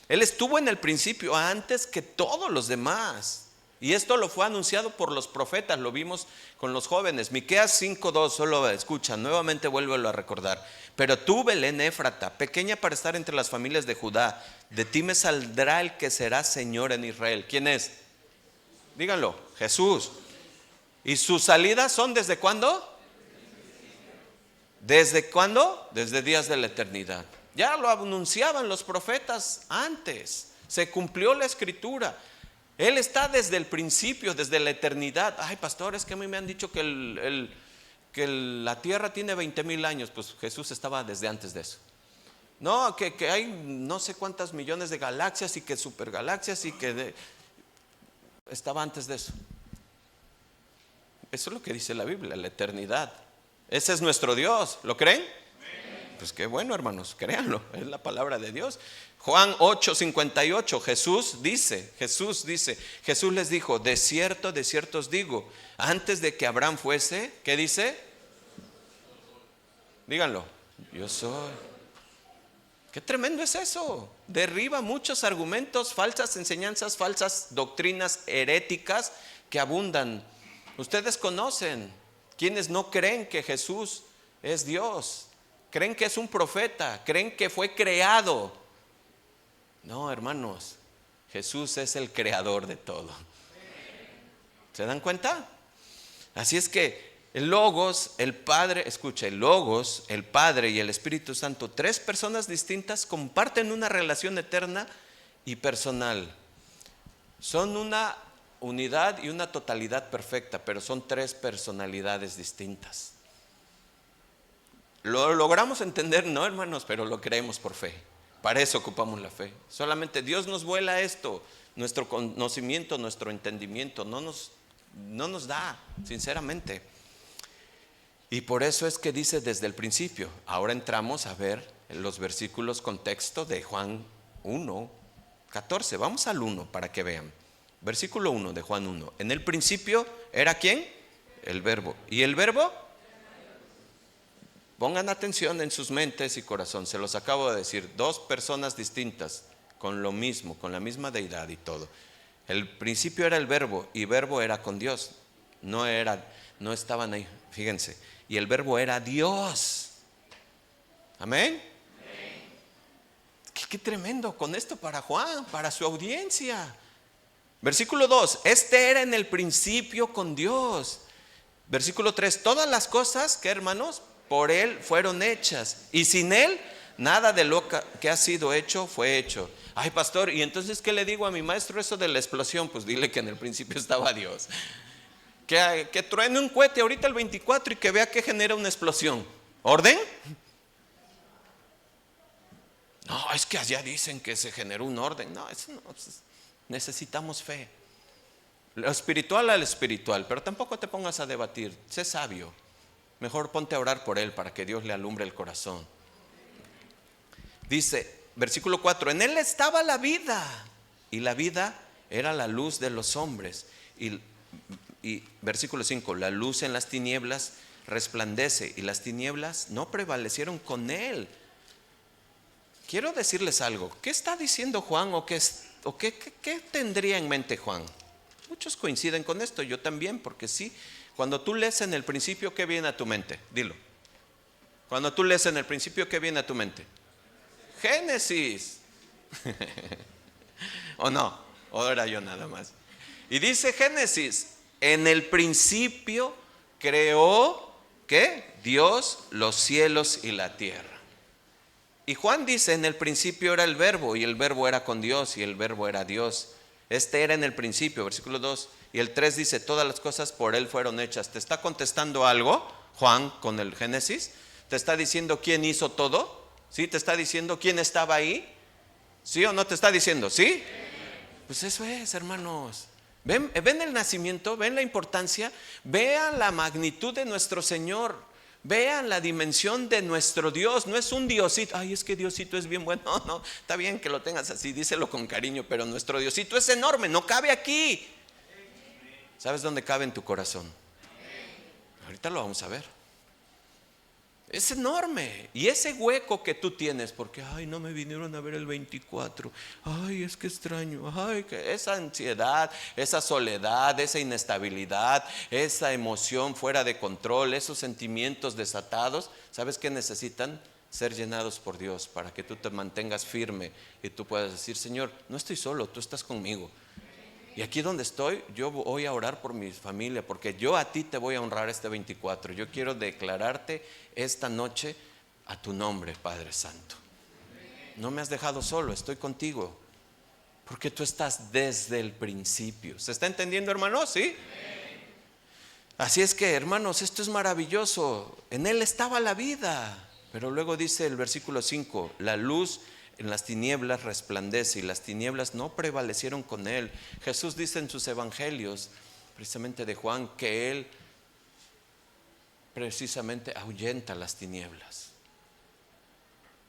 Él estuvo en el principio antes que todos los demás. Y esto lo fue anunciado por los profetas, lo vimos con los jóvenes. Miqueas 5:2, solo escucha, nuevamente vuélvelo a recordar. Pero tú, Belén Éfrata, pequeña para estar entre las familias de Judá, de ti me saldrá el que será Señor en Israel. ¿Quién es? Díganlo, Jesús. ¿Y sus salidas son desde cuándo? ¿Desde cuándo? Desde días de la eternidad. Ya lo anunciaban los profetas antes. Se cumplió la escritura. Él está desde el principio, desde la eternidad. Ay, pastor, es que a mí me han dicho que la tierra tiene 20,000 años. Pues Jesús estaba desde antes de eso. No, que hay no sé cuántas millones de galaxias y que supergalaxias y que estaba antes de eso. Eso es lo que dice la Biblia, la eternidad. Ese es nuestro Dios, ¿lo creen? pues qué bueno, hermanos, créanlo, es la palabra de Dios. Juan 8:58, Jesús dice, Jesús les dijo, de cierto os digo, antes de que Abraham fuese, ¿qué dice? Díganlo, yo soy. Qué tremendo es eso. Derriba muchos argumentos, falsas enseñanzas, falsas doctrinas heréticas que abundan. Ustedes conocen quienes no creen que Jesús es Dios, creen que es un profeta, creen que fue creado. No, hermanos, Jesús es el creador de todo. ¿Se dan cuenta? Así es que el Logos, el Padre, escucha, el Logos, el Padre y el Espíritu Santo, tres personas distintas, comparten una relación eterna y personal. Son una unidad y una totalidad perfecta, pero son tres personalidades distintas. Lo logramos entender, no, hermanos, pero lo creemos por fe. Para eso ocupamos la fe. Solamente Dios nos vuela esto. Nuestro conocimiento, nuestro entendimiento no nos da, sinceramente. Y por eso es que dice desde el principio. Ahora entramos a ver los versículos contexto de Juan 1:14. Vamos al 1 para que vean. Versículo 1 de Juan 1. En el principio era ¿quién? El Verbo. ¿Y el Verbo? Pongan atención en sus mentes y corazón. Se los acabo de decir. Dos personas distintas con lo mismo, con la misma deidad y todo. El principio era el Verbo y Verbo era con Dios. No estaban ahí, fíjense. Y el Verbo era Dios. Amén. Qué tremendo con esto para Juan, para su audiencia. Versículo 2, este era en el principio con Dios. Versículo 3, todas las cosas, ¿qué, hermanos? Por Él fueron hechas, y sin Él nada de lo que ha sido hecho fue hecho. Ay, pastor, ¿y entonces qué le digo a mi maestro eso de la explosión? Pues dile que en el principio estaba Dios. Que truene un cohete ahorita el 24 y que vea que genera una explosión. ¿Orden? No, es que allá dicen que se generó un orden. No, eso no. Necesitamos fe. Lo espiritual al espiritual, pero tampoco te pongas a debatir. Sé sabio. Mejor ponte a orar por él para que Dios le alumbre el corazón. Dice, versículo 4, en él estaba la vida, y la vida era la luz de los hombres. Y versículo 5, la luz en las tinieblas resplandece, y las tinieblas no prevalecieron con él. Quiero decirles algo. ¿Qué está diciendo Juan o qué tendría en mente Juan? Muchos coinciden con esto, yo también, porque sí. Cuando tú lees en el principio, ¿qué viene a tu mente? Dilo. Cuando tú lees en el principio, ¿qué viene a tu mente? Génesis. ¿O no? ¿O era yo nada más? Y dice Génesis, en el principio creó, ¿qué? Dios los cielos y la tierra. Y Juan dice, en el principio era el Verbo, y el Verbo era con Dios, y el Verbo era Dios. Este era en el principio, versículo 2. Y el 3 dice, todas las cosas por él fueron hechas. ¿Te está contestando algo, Juan, con el Génesis? ¿Te está diciendo quién hizo todo? ¿Sí? ¿Te está diciendo quién estaba ahí? ¿Sí o no te está diciendo? ¿Sí? Pues eso es, hermanos. ¿Ven el nacimiento? ¿Ven la importancia? Vean la magnitud de nuestro Señor. Vean la dimensión de nuestro Dios. No es un Diosito. Ay, es que Diosito es bien bueno. No, está bien que lo tengas así, díselo con cariño, pero nuestro Diosito es enorme, no cabe aquí. ¿Sabes dónde cabe? En tu corazón. Ahorita lo vamos a ver. Es enorme. Y ese hueco que tú tienes, porque ay, no me vinieron a ver el 24. Ay, es que extraño. Ay, que esa ansiedad, esa soledad, esa inestabilidad, esa emoción fuera de control, esos sentimientos desatados, ¿sabes qué necesitan? Ser llenados por Dios para que tú te mantengas firme y tú puedas decir, Señor, no estoy solo, tú estás conmigo. Y aquí donde estoy, yo voy a orar por mi familia, porque yo a ti te voy a honrar este 24. Yo quiero declararte esta noche a tu nombre, Padre Santo. No me has dejado solo, estoy contigo, porque tú estás desde el principio. ¿Se está entendiendo, hermanos? ¿Sí? Así es que, hermanos, esto es maravilloso. En él estaba la vida. Pero luego dice el versículo 5, la luz en las tinieblas resplandece, y las tinieblas no prevalecieron con él. Jesús dice en sus evangelios, precisamente de Juan, que él precisamente ahuyenta las tinieblas.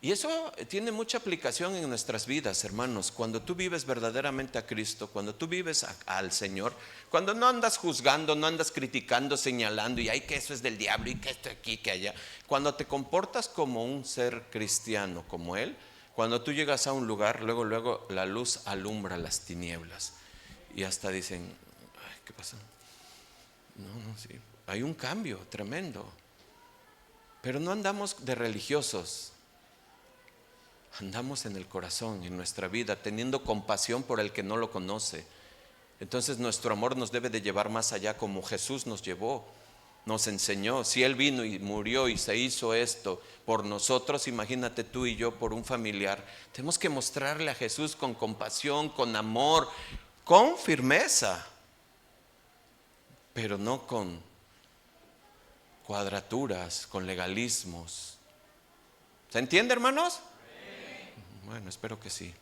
Y eso tiene mucha aplicación en nuestras vidas, hermanos. Cuando tú vives verdaderamente a Cristo, cuando tú vives al Señor, cuando no andas juzgando, no andas criticando, señalando, y ay, que eso es del diablo, y que esto aquí, que allá. Cuando te comportas como un ser cristiano, como Él, cuando tú llegas a un lugar, luego la luz alumbra las tinieblas. Y hasta dicen, ay, ¿qué pasa? No, sí. Hay un cambio tremendo. Pero no andamos de religiosos. Andamos en el corazón, en nuestra vida, teniendo compasión por el que no lo conoce. Entonces nuestro amor nos debe de llevar más allá, como Jesús nos llevó, nos enseñó. Si Él vino y murió y se hizo esto por nosotros, imagínate tú y yo por un familiar. Tenemos que mostrarle a Jesús con compasión, con amor, con firmeza, pero no con cuadraturas, con legalismos. ¿Se entiende, hermanos? Bueno, espero que sí.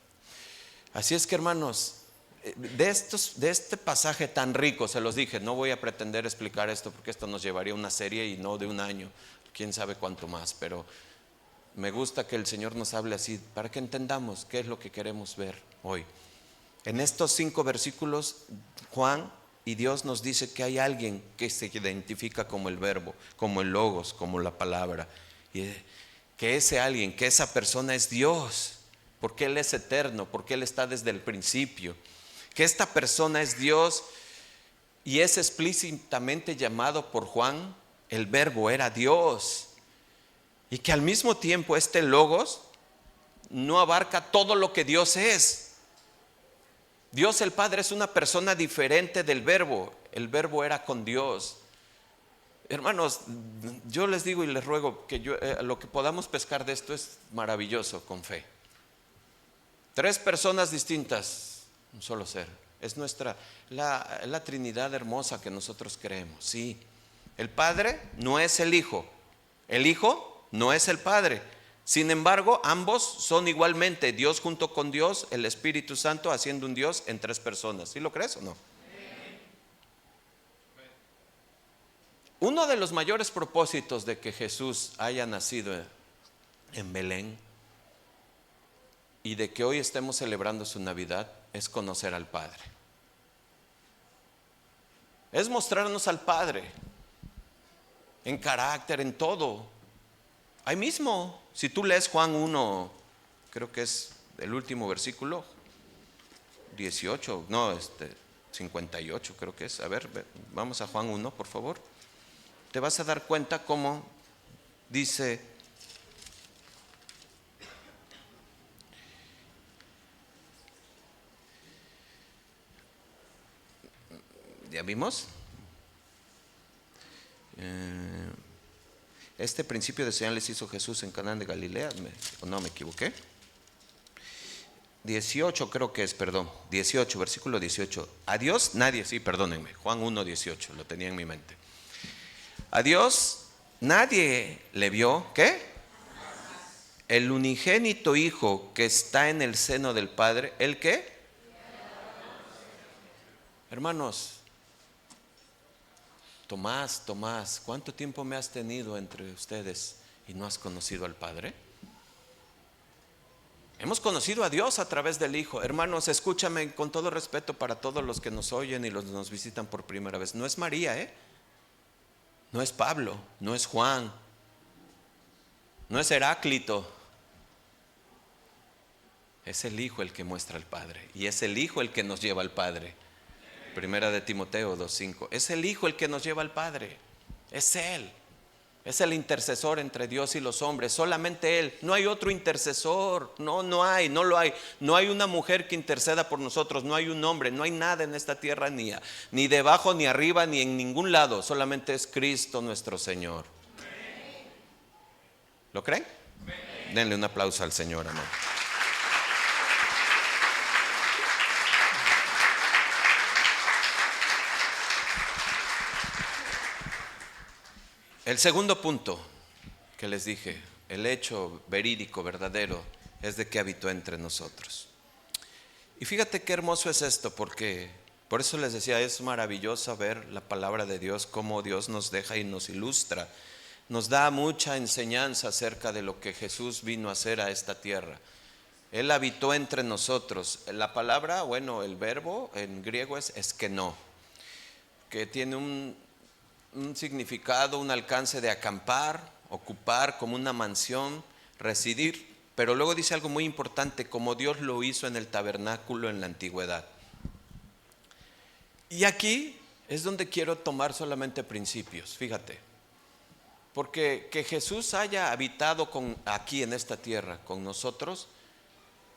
Así es que, hermanos, de este pasaje tan rico, se los dije, no voy a pretender explicar esto porque esto nos llevaría una serie y no de un año, quién sabe cuánto más, pero me gusta que el Señor nos hable así para que entendamos qué es lo que queremos ver hoy. En estos 5 versículos, Juan y Dios nos dice que hay alguien que se identifica como el verbo, como el logos, como la palabra, y que ese alguien, que esa persona es Dios, porque Él es eterno, porque Él está desde el principio, que esta persona es Dios y es explícitamente llamado por Juan, el verbo era Dios, y que al mismo tiempo este logos no abarca todo lo que Dios es. Dios el Padre es una persona diferente del verbo, el verbo era con Dios. Hermanos, yo les digo y les ruego que lo que podamos pescar de esto es maravilloso con fe. 3 personas distintas, un solo ser. Es la Trinidad hermosa que nosotros creemos. Sí, el Padre no es el Hijo no es el Padre. Sin embargo, ambos son igualmente Dios junto con Dios, el Espíritu Santo haciendo un Dios en 3 personas. ¿Sí lo crees o no? Uno de los mayores propósitos de que Jesús haya nacido en Belén y de que hoy estemos celebrando su Navidad es conocer al Padre. Es mostrarnos al Padre en carácter, en todo. Ahí mismo, si tú lees Juan 1, creo que es el último versículo, 18, 58 creo que es. A ver, vamos a Juan 1, por favor. Te vas a dar cuenta cómo dice: ¿ya vimos? Este principio de señales hizo Jesús en Caná de Galilea, ¿o no me equivoqué? 18 creo que es, perdón, 18, versículo 18. A Dios nadie, sí, perdónenme, Juan 1, 18, lo tenía en mi mente. A Dios nadie le vio, ¿qué? El unigénito Hijo que está en el seno del Padre, ¿el qué? Hermanos, Tomás, ¿cuánto tiempo me has tenido entre ustedes y no has conocido al Padre? Hemos conocido a Dios a través del Hijo. Hermanos, escúchame con todo respeto para todos los que nos oyen y los que nos visitan por primera vez. No es María, no es Pablo, no es Juan, no es Heráclito. Es el Hijo el que muestra al Padre y es el Hijo el que nos lleva al Padre. Primera de Timoteo 2:5. Es el Hijo el que nos lleva al Padre. Es Él. Es el intercesor entre Dios y los hombres. Solamente Él. No hay otro intercesor. No lo hay. No hay una mujer que interceda por nosotros. No hay un hombre. No hay nada en esta tierra, ni debajo, ni arriba, ni en ningún lado. Solamente es Cristo nuestro Señor. ¿Lo creen? Denle un aplauso al Señor, amor. El segundo punto que les dije, el hecho verídico, verdadero, es de que habitó entre nosotros. Y fíjate qué hermoso es esto, porque por eso les decía, es maravilloso ver la palabra de Dios, cómo Dios nos deja y nos ilustra nos da mucha enseñanza acerca de lo que Jesús vino a hacer a esta tierra. Él habitó entre nosotros. La palabra, bueno, el verbo en griego es eskenó, que tiene un significado, un alcance de acampar, ocupar, como una mansión, residir. Pero luego dice algo muy importante, como Dios lo hizo en el tabernáculo en la antigüedad. Y aquí es donde quiero tomar solamente principios, fíjate. Porque que Jesús haya habitado aquí en esta tierra con nosotros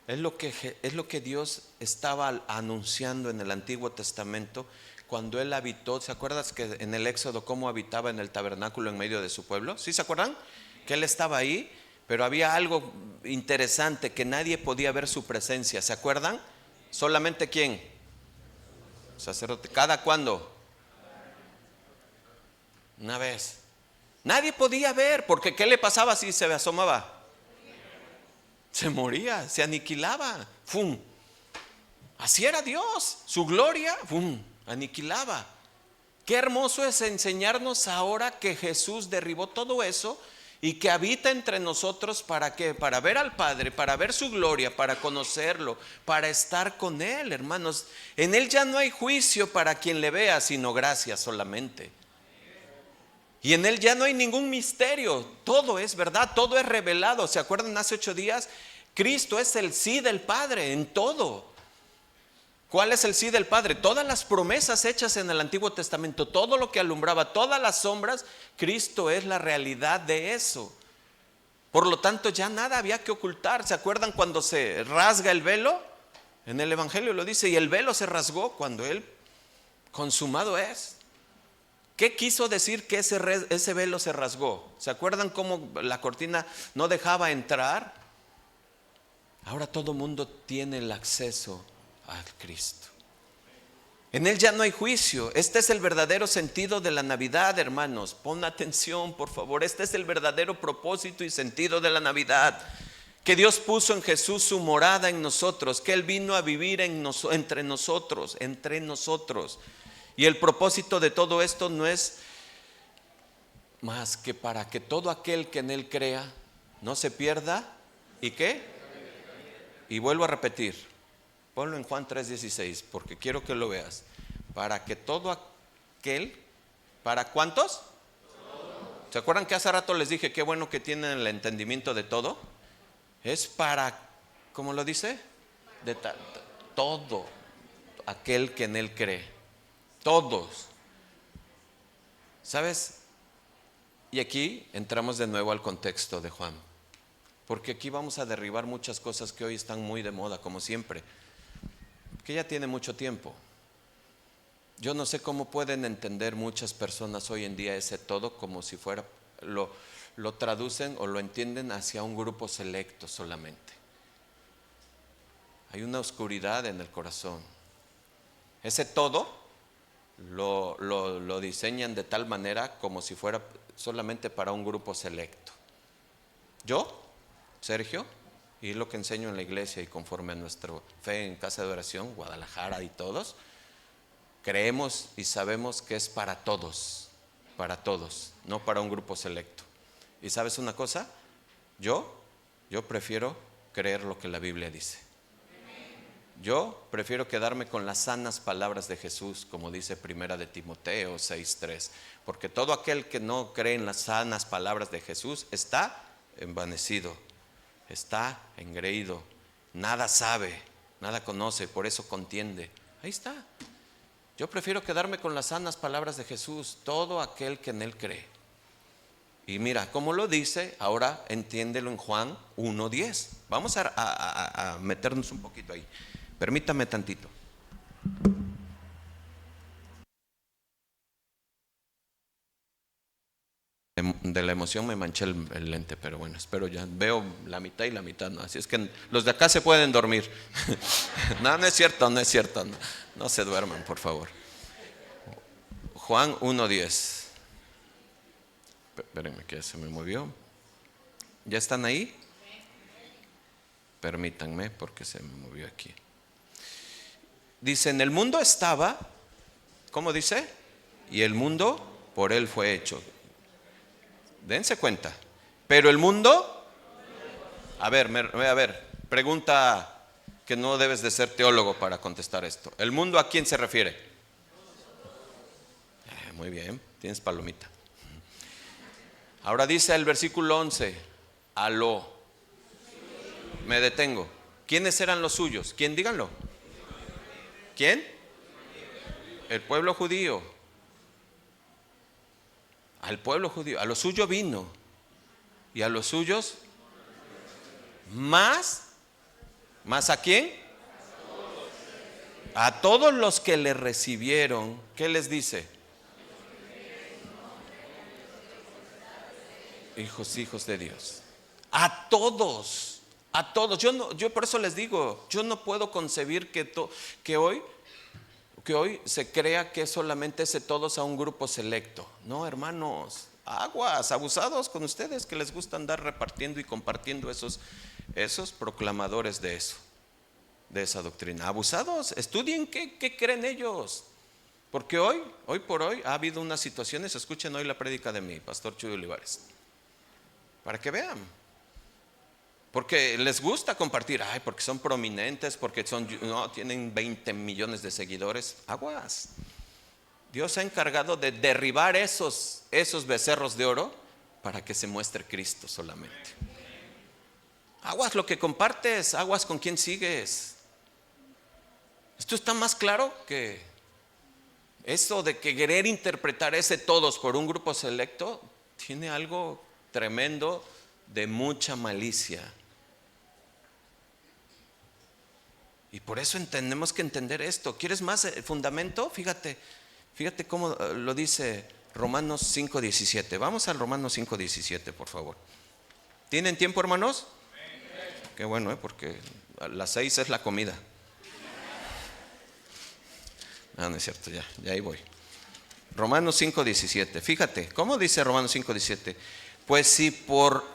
es lo que Dios estaba anunciando en el Antiguo Testamento cuando Él habitó. ¿Se acuerdan que en el Éxodo cómo habitaba en el tabernáculo en medio de su pueblo? ¿Sí se acuerdan? Que Él estaba ahí, pero había algo interesante, que nadie podía ver su presencia. ¿Se acuerdan? ¿Solamente quién? Sacerdote. ¿Cada cuándo? Una vez. Nadie podía ver, porque ¿qué le pasaba si se asomaba? Se moría, se aniquilaba. ¡Fum! Así era Dios, su gloria, ¡fum!, aniquilaba. Qué hermoso es enseñarnos ahora que Jesús derribó todo eso y que habita entre nosotros. ¿Para qué? Para ver al Padre, para ver su gloria, para conocerlo, para estar con Él, hermanos. En Él ya no hay juicio para quien le vea, sino gracia solamente. Y en Él ya no hay ningún misterio, todo es verdad, todo es revelado. ¿Se acuerdan hace 8 días? Cristo es el sí del Padre en todo. ¿Cuál es el sí del Padre? Todas las promesas hechas en el Antiguo Testamento, todo lo que alumbraba, todas las sombras, Cristo es la realidad de eso. Por lo tanto, ya nada había que ocultar. ¿Se acuerdan cuando se rasga el velo? En el Evangelio lo dice, y el velo se rasgó cuando Él consumado es. ¿Qué quiso decir que ese velo se rasgó? ¿Se acuerdan cómo la cortina no dejaba entrar? Ahora todo mundo tiene el acceso al Cristo. En Él ya no hay juicio. Este es el verdadero sentido de la Navidad, hermanos. Pon atención, por favor. Este es el verdadero propósito y sentido de la Navidad. Que Dios puso en Jesús su morada en nosotros. Que Él vino a vivir entre nosotros. Y el propósito de todo esto no es más que para que todo aquel que en Él crea no se pierda. ¿Y qué? Y vuelvo a repetir, ponlo en Juan 3:16, porque quiero que lo veas. Para que todo aquel, ¿para cuántos? ¿Se acuerdan que hace rato les dije qué bueno que tienen el entendimiento de todo? Es para, ¿cómo lo dice? Todo aquel que en Él cree. Todos. ¿Sabes? Y aquí entramos de nuevo al contexto de Juan, porque aquí vamos a derribar muchas cosas que hoy están muy de moda, como siempre, que ya tiene mucho tiempo. Yo no sé cómo pueden entender muchas personas hoy en día ese todo como si fuera, lo traducen o lo entienden hacia un grupo selecto solamente. Hay una oscuridad en el corazón. Ese todo lo diseñan de tal manera como si fuera solamente para un grupo selecto. Yo, Sergio, y lo que enseño en la iglesia y conforme a nuestra fe en Casa de Oración, Guadalajara y todos, creemos y sabemos que es para todos, no para un grupo selecto. ¿Y sabes una cosa? Yo prefiero creer lo que la Biblia dice. Yo prefiero quedarme con las sanas palabras de Jesús, como dice Primera de Timoteo 6:3, porque todo aquel que no cree en las sanas palabras de Jesús está envanecido, está engreído, nada sabe, nada conoce, por eso contiende. Ahí está. Yo prefiero quedarme con las sanas palabras de Jesús, todo aquel que en Él cree. Y mira, como lo dice, ahora entiéndelo en Juan 1:10. Vamos a meternos un poquito ahí. Permítame tantito. De la emoción me manché el lente, pero bueno, espero ya. Veo la mitad y la mitad no. Así es que los de acá se pueden dormir. No es cierto. No se duerman, por favor. Juan 1:10. Espérenme que ya se me movió. ¿Ya están ahí? Permítanme porque se me movió aquí. Dice, en el mundo estaba, ¿cómo dice? Y el mundo por Él fue hecho. Dense cuenta. Pero el mundo, a ver, pregunta que no debes de ser teólogo para contestar esto. ¿El mundo a quién se refiere? Muy bien, tienes palomita. Ahora dice el versículo 11, me detengo. ¿Quiénes eran los suyos? ¿Quién? Díganlo. ¿Quién? El pueblo judío. Al pueblo judío, a lo suyo vino. Y a los suyos, ¿más a quién? A todos los que le recibieron. ¿Qué les dice? Hijos de Dios. A todos. Yo por eso les digo, yo no puedo concebir que hoy se crea que solamente es todos a un grupo selecto. No, hermanos, aguas, abusados con ustedes que les gusta andar repartiendo y compartiendo esos proclamadores de esa doctrina. Abusados, estudien qué creen ellos. Porque hoy por hoy ha habido unas situaciones. Escuchen hoy la prédica de mi pastor Chuy Olivares, para que vean. Porque les gusta compartir, porque son prominentes, porque tienen 20 millones de seguidores. Aguas. Dios se ha encargado de derribar esos becerros de oro para que se muestre Cristo solamente. Aguas lo que compartes, aguas con quién sigues. Esto está más claro que eso de que querer interpretar ese todos por un grupo selecto tiene algo tremendo de mucha malicia. Y por eso tenemos que entender esto. ¿Quieres más fundamento? Fíjate cómo lo dice Romanos 5:17. Vamos al Romanos 5:17, por favor. ¿Tienen tiempo, hermanos? Qué bueno, porque a las 6 es la comida. No es cierto, ya ahí voy. Romanos 5:17. Fíjate, ¿cómo dice Romanos 5:17? Pues si por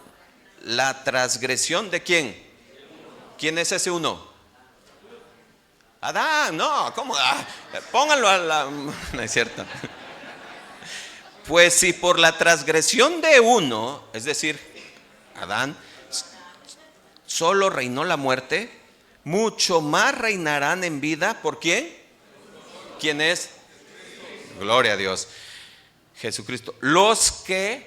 la transgresión de ¿quién? ¿Quién es ese uno? Adán, no, ¿cómo? Pónganlo a la... No es cierto. Pues si por la transgresión de uno, es decir, Adán, solo reinó la muerte, mucho más reinarán en vida. ¿Por quién? ¿Quién es? Gloria a Dios. Jesucristo. Los que,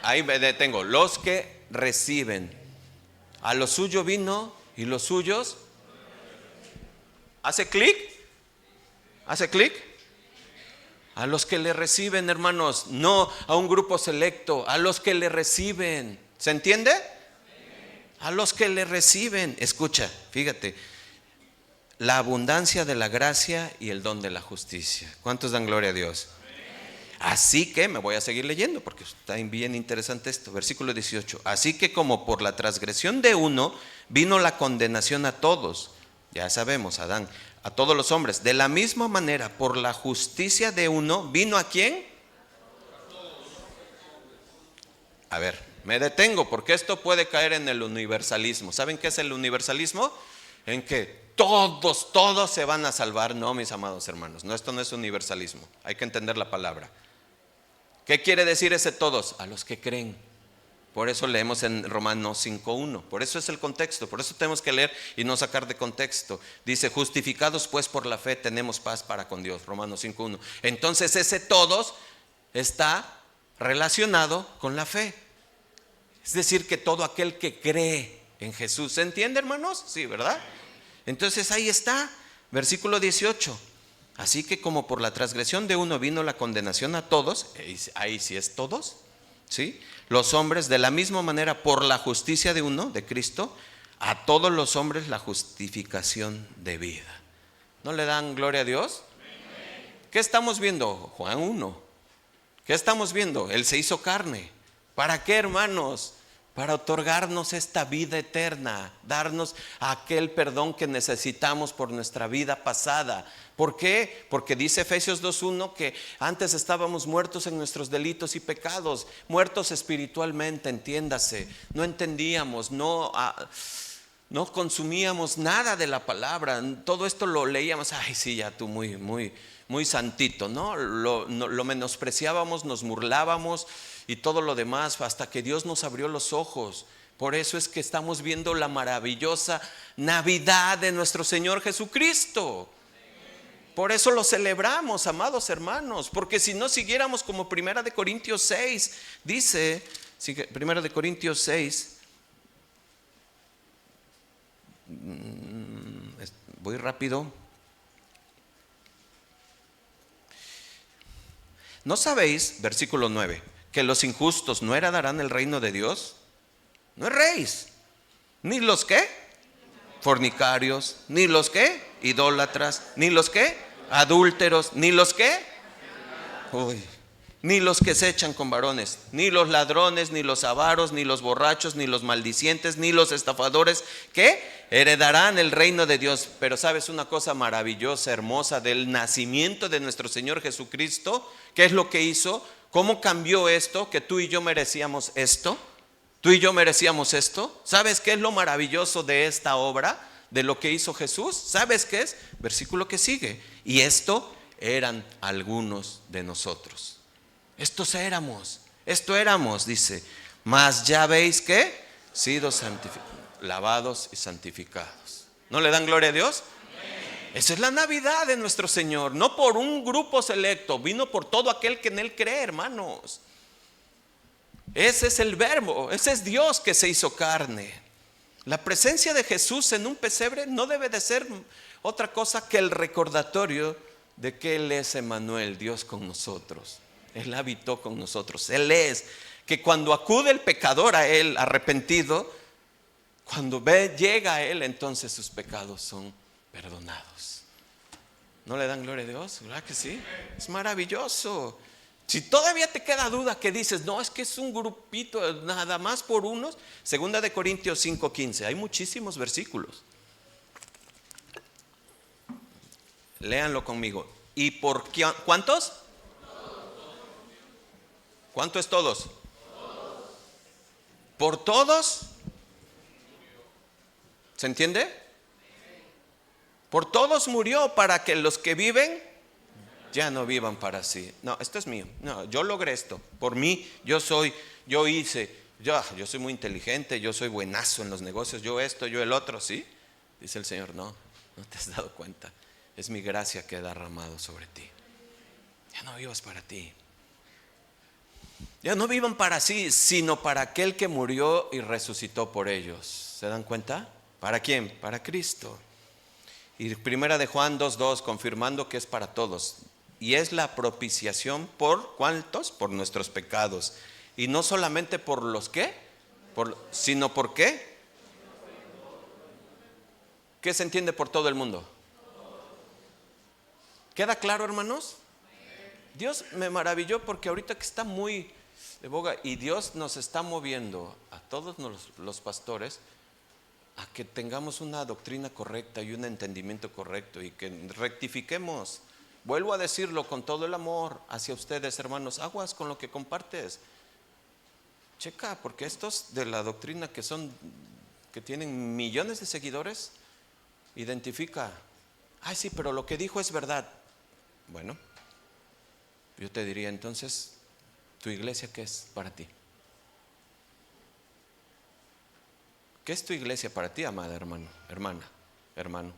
ahí me detengo, los que reciben. A lo suyo vino y los suyos. ¿Hace clic? ¿Hace clic? A los que le reciben, hermanos, no a un grupo selecto, a los que le reciben. ¿Se entiende? A los que le reciben. Escucha, fíjate, la abundancia de la gracia y el don de la justicia. ¿Cuántos dan gloria a Dios? Así que, me voy a seguir leyendo porque está bien interesante esto. Versículo 18. Así que como por la transgresión de uno vino la condenación a todos. Ya sabemos, Adán, a todos los hombres. De la misma manera, por la justicia de uno, ¿vino a quién? A ver, me detengo porque esto puede caer en el universalismo. ¿Saben qué es el universalismo? En que todos se van a salvar. No, mis amados hermanos, no, esto no es universalismo. Hay que entender la palabra. ¿Qué quiere decir ese todos? A los que creen. Por eso leemos en Romanos 5:1. Por eso es el contexto. Por eso tenemos que leer y no sacar de contexto. Dice, justificados pues por la fe tenemos paz para con Dios. Romanos 5:1. Entonces ese todos está relacionado con la fe. Es decir, que todo aquel que cree en Jesús. ¿Se entiende, hermanos? Sí, ¿verdad? Entonces ahí está, versículo 18. Así que como por la transgresión de uno vino la condenación a todos, ahí sí es todos, ¿sí? Los hombres, de la misma manera, por la justicia de uno, de Cristo, a todos los hombres la justificación de vida. ¿No le dan gloria a Dios? ¿Qué estamos viendo? Juan 1. ¿Qué estamos viendo? Él se hizo carne. ¿Para qué, hermanos? Para otorgarnos esta vida eterna, darnos aquel perdón que necesitamos por nuestra vida pasada. ¿Por qué? Porque dice Efesios 2:1 que antes estábamos muertos en nuestros delitos y pecados, muertos espiritualmente, entiéndase. No entendíamos, no consumíamos nada de la palabra. Todo esto lo leíamos, ay sí, ya tú muy santito, ¿no? Lo menospreciábamos, nos burlábamos y todo lo demás, hasta que Dios nos abrió los ojos. Por eso es que estamos viendo la maravillosa Navidad de nuestro Señor Jesucristo. Por eso lo celebramos, amados hermanos, porque si no siguiéramos como 1 Corintios 6, dice, 1 Corintios 6, voy rápido. ¿No sabéis, versículo 9, que los injustos no heredarán el reino de Dios? No erréis, ni los que fornicarios, ni los que idólatras, ni los que adúlteros, ni los que ni los que se echan con varones, ni los ladrones, ni los avaros, ni los borrachos, ni los maldicientes, ni los estafadores, que heredarán el reino de Dios. Pero sabes una cosa maravillosa, hermosa del nacimiento de nuestro Señor Jesucristo, ¿qué es lo que hizo? ¿Cómo cambió esto? Que tú y yo merecíamos esto. Tú y yo merecíamos esto. ¿Sabes qué es lo maravilloso de esta obra? De lo que hizo Jesús. ¿Sabes qué es? Versículo que sigue. Y esto eran algunos de nosotros. Esto éramos, dice. Mas ya veis que sido lavados y santificados. ¿No le dan gloria a Dios? Esa es la Navidad de nuestro Señor. No por un grupo selecto, vino por todo aquel que en Él cree, hermanos. Ese es el verbo, ese es Dios que se hizo carne. La presencia de Jesús en un pesebre no debe de ser otra cosa que el recordatorio de que Él es Emmanuel, Dios con nosotros. Él habitó con nosotros. Él es, que cuando acude el pecador a Él arrepentido, cuando llega a Él, entonces sus pecados son perdonados. ¿No le dan gloria a Dios? ¿Verdad que sí? Es maravilloso. Si todavía te queda duda que dices, no, es que es un grupito, nada más por unos, 2 Corintios 5:15, hay muchísimos versículos. Léanlo conmigo. ¿Y por cuántos? ¿Cuánto es todos? ¿Por todos? ¿Se entiende? Por todos murió para que los que viven ya no vivan para sí. No, esto es mío. No, yo logré esto. Por mí, yo soy muy inteligente, yo soy buenazo en los negocios, yo esto, yo el otro, ¿sí? Dice el Señor, no te has dado cuenta. Es mi gracia que he derramado sobre ti. Ya no vivas para ti. Ya no vivan para sí, sino para aquel que murió y resucitó por ellos. ¿Se dan cuenta? ¿Para quién? Para Cristo. Y 1 de Juan 2:2, confirmando que es para todos. Y es la propiciación por ¿cuántos? Por nuestros pecados. Y no solamente por los que, sino por qué. ¿Qué se entiende por todo el mundo? ¿Queda claro, hermanos? Dios me maravilló porque ahorita que está muy de boga y Dios nos está moviendo a todos los pastores a que tengamos una doctrina correcta y un entendimiento correcto y que rectifiquemos. Vuelvo a decirlo con todo el amor hacia ustedes, hermanos, aguas con lo que compartes. Checa, porque estos de la doctrina que tienen millones de seguidores, identifica. Ay, sí, pero lo que dijo es verdad. Bueno, yo te diría entonces, ¿tu iglesia qué es para ti? ¿Qué es tu iglesia para ti, amada hermano?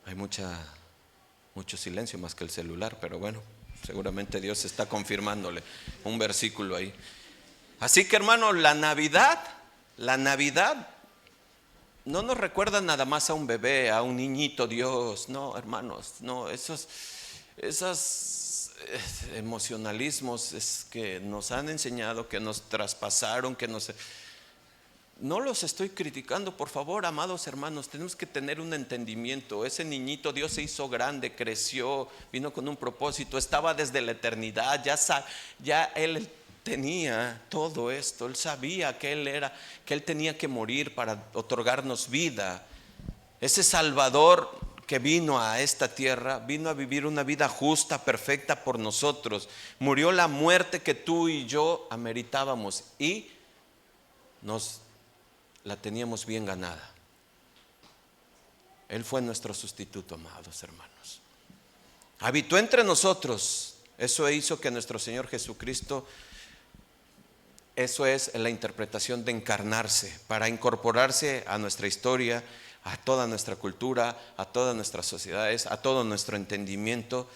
Hay mucho silencio más que el celular, pero bueno, seguramente Dios está confirmándole un versículo ahí. Así que, hermano, la Navidad no nos recuerda nada más a un bebé, a un niñito Dios. No, hermanos, no, esos emocionalismos es que nos han enseñado, que nos traspasaron, no los estoy criticando, por favor, amados hermanos, tenemos que tener un entendimiento. Ese niñito Dios se hizo grande, creció, vino con un propósito, estaba desde la eternidad, ya Él tenía todo esto, Él sabía que Él tenía que morir para otorgarnos vida. Ese Salvador que vino a esta tierra, vino a vivir una vida justa, perfecta por nosotros, murió la muerte que tú y yo ameritábamos y la teníamos bien ganada. Él fue nuestro sustituto, amados hermanos. Habitó entre nosotros, Eso hizo que nuestro Señor Jesucristo, eso es la interpretación de encarnarse, para incorporarse a nuestra historia, a toda nuestra cultura, a todas nuestras sociedades, a todo nuestro entendimiento,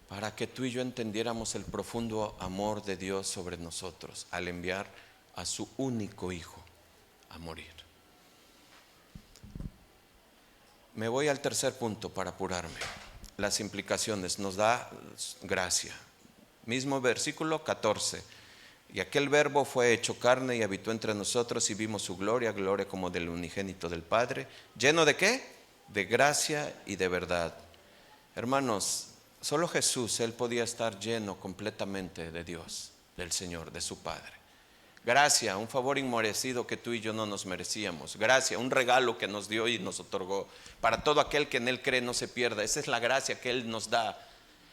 para que tú y yo entendiéramos el profundo amor de Dios sobre nosotros al enviar a su único Hijo a morir. Me voy al tercer punto para apurarme. Las implicaciones, nos da gracia. Mismo versículo 14. Y aquel verbo fue hecho carne y habitó entre nosotros y vimos su gloria, gloria como del unigénito del Padre. ¿Lleno de qué? De gracia y de verdad. Hermanos, solo Jesús, Él podía estar lleno completamente de Dios, del Señor, de su Padre. Gracia, un favor inmerecido que tú y yo no nos merecíamos. Gracia, un regalo que nos dio y nos otorgó. Para todo aquel que en Él cree no se pierda. Esa es la gracia que Él nos da.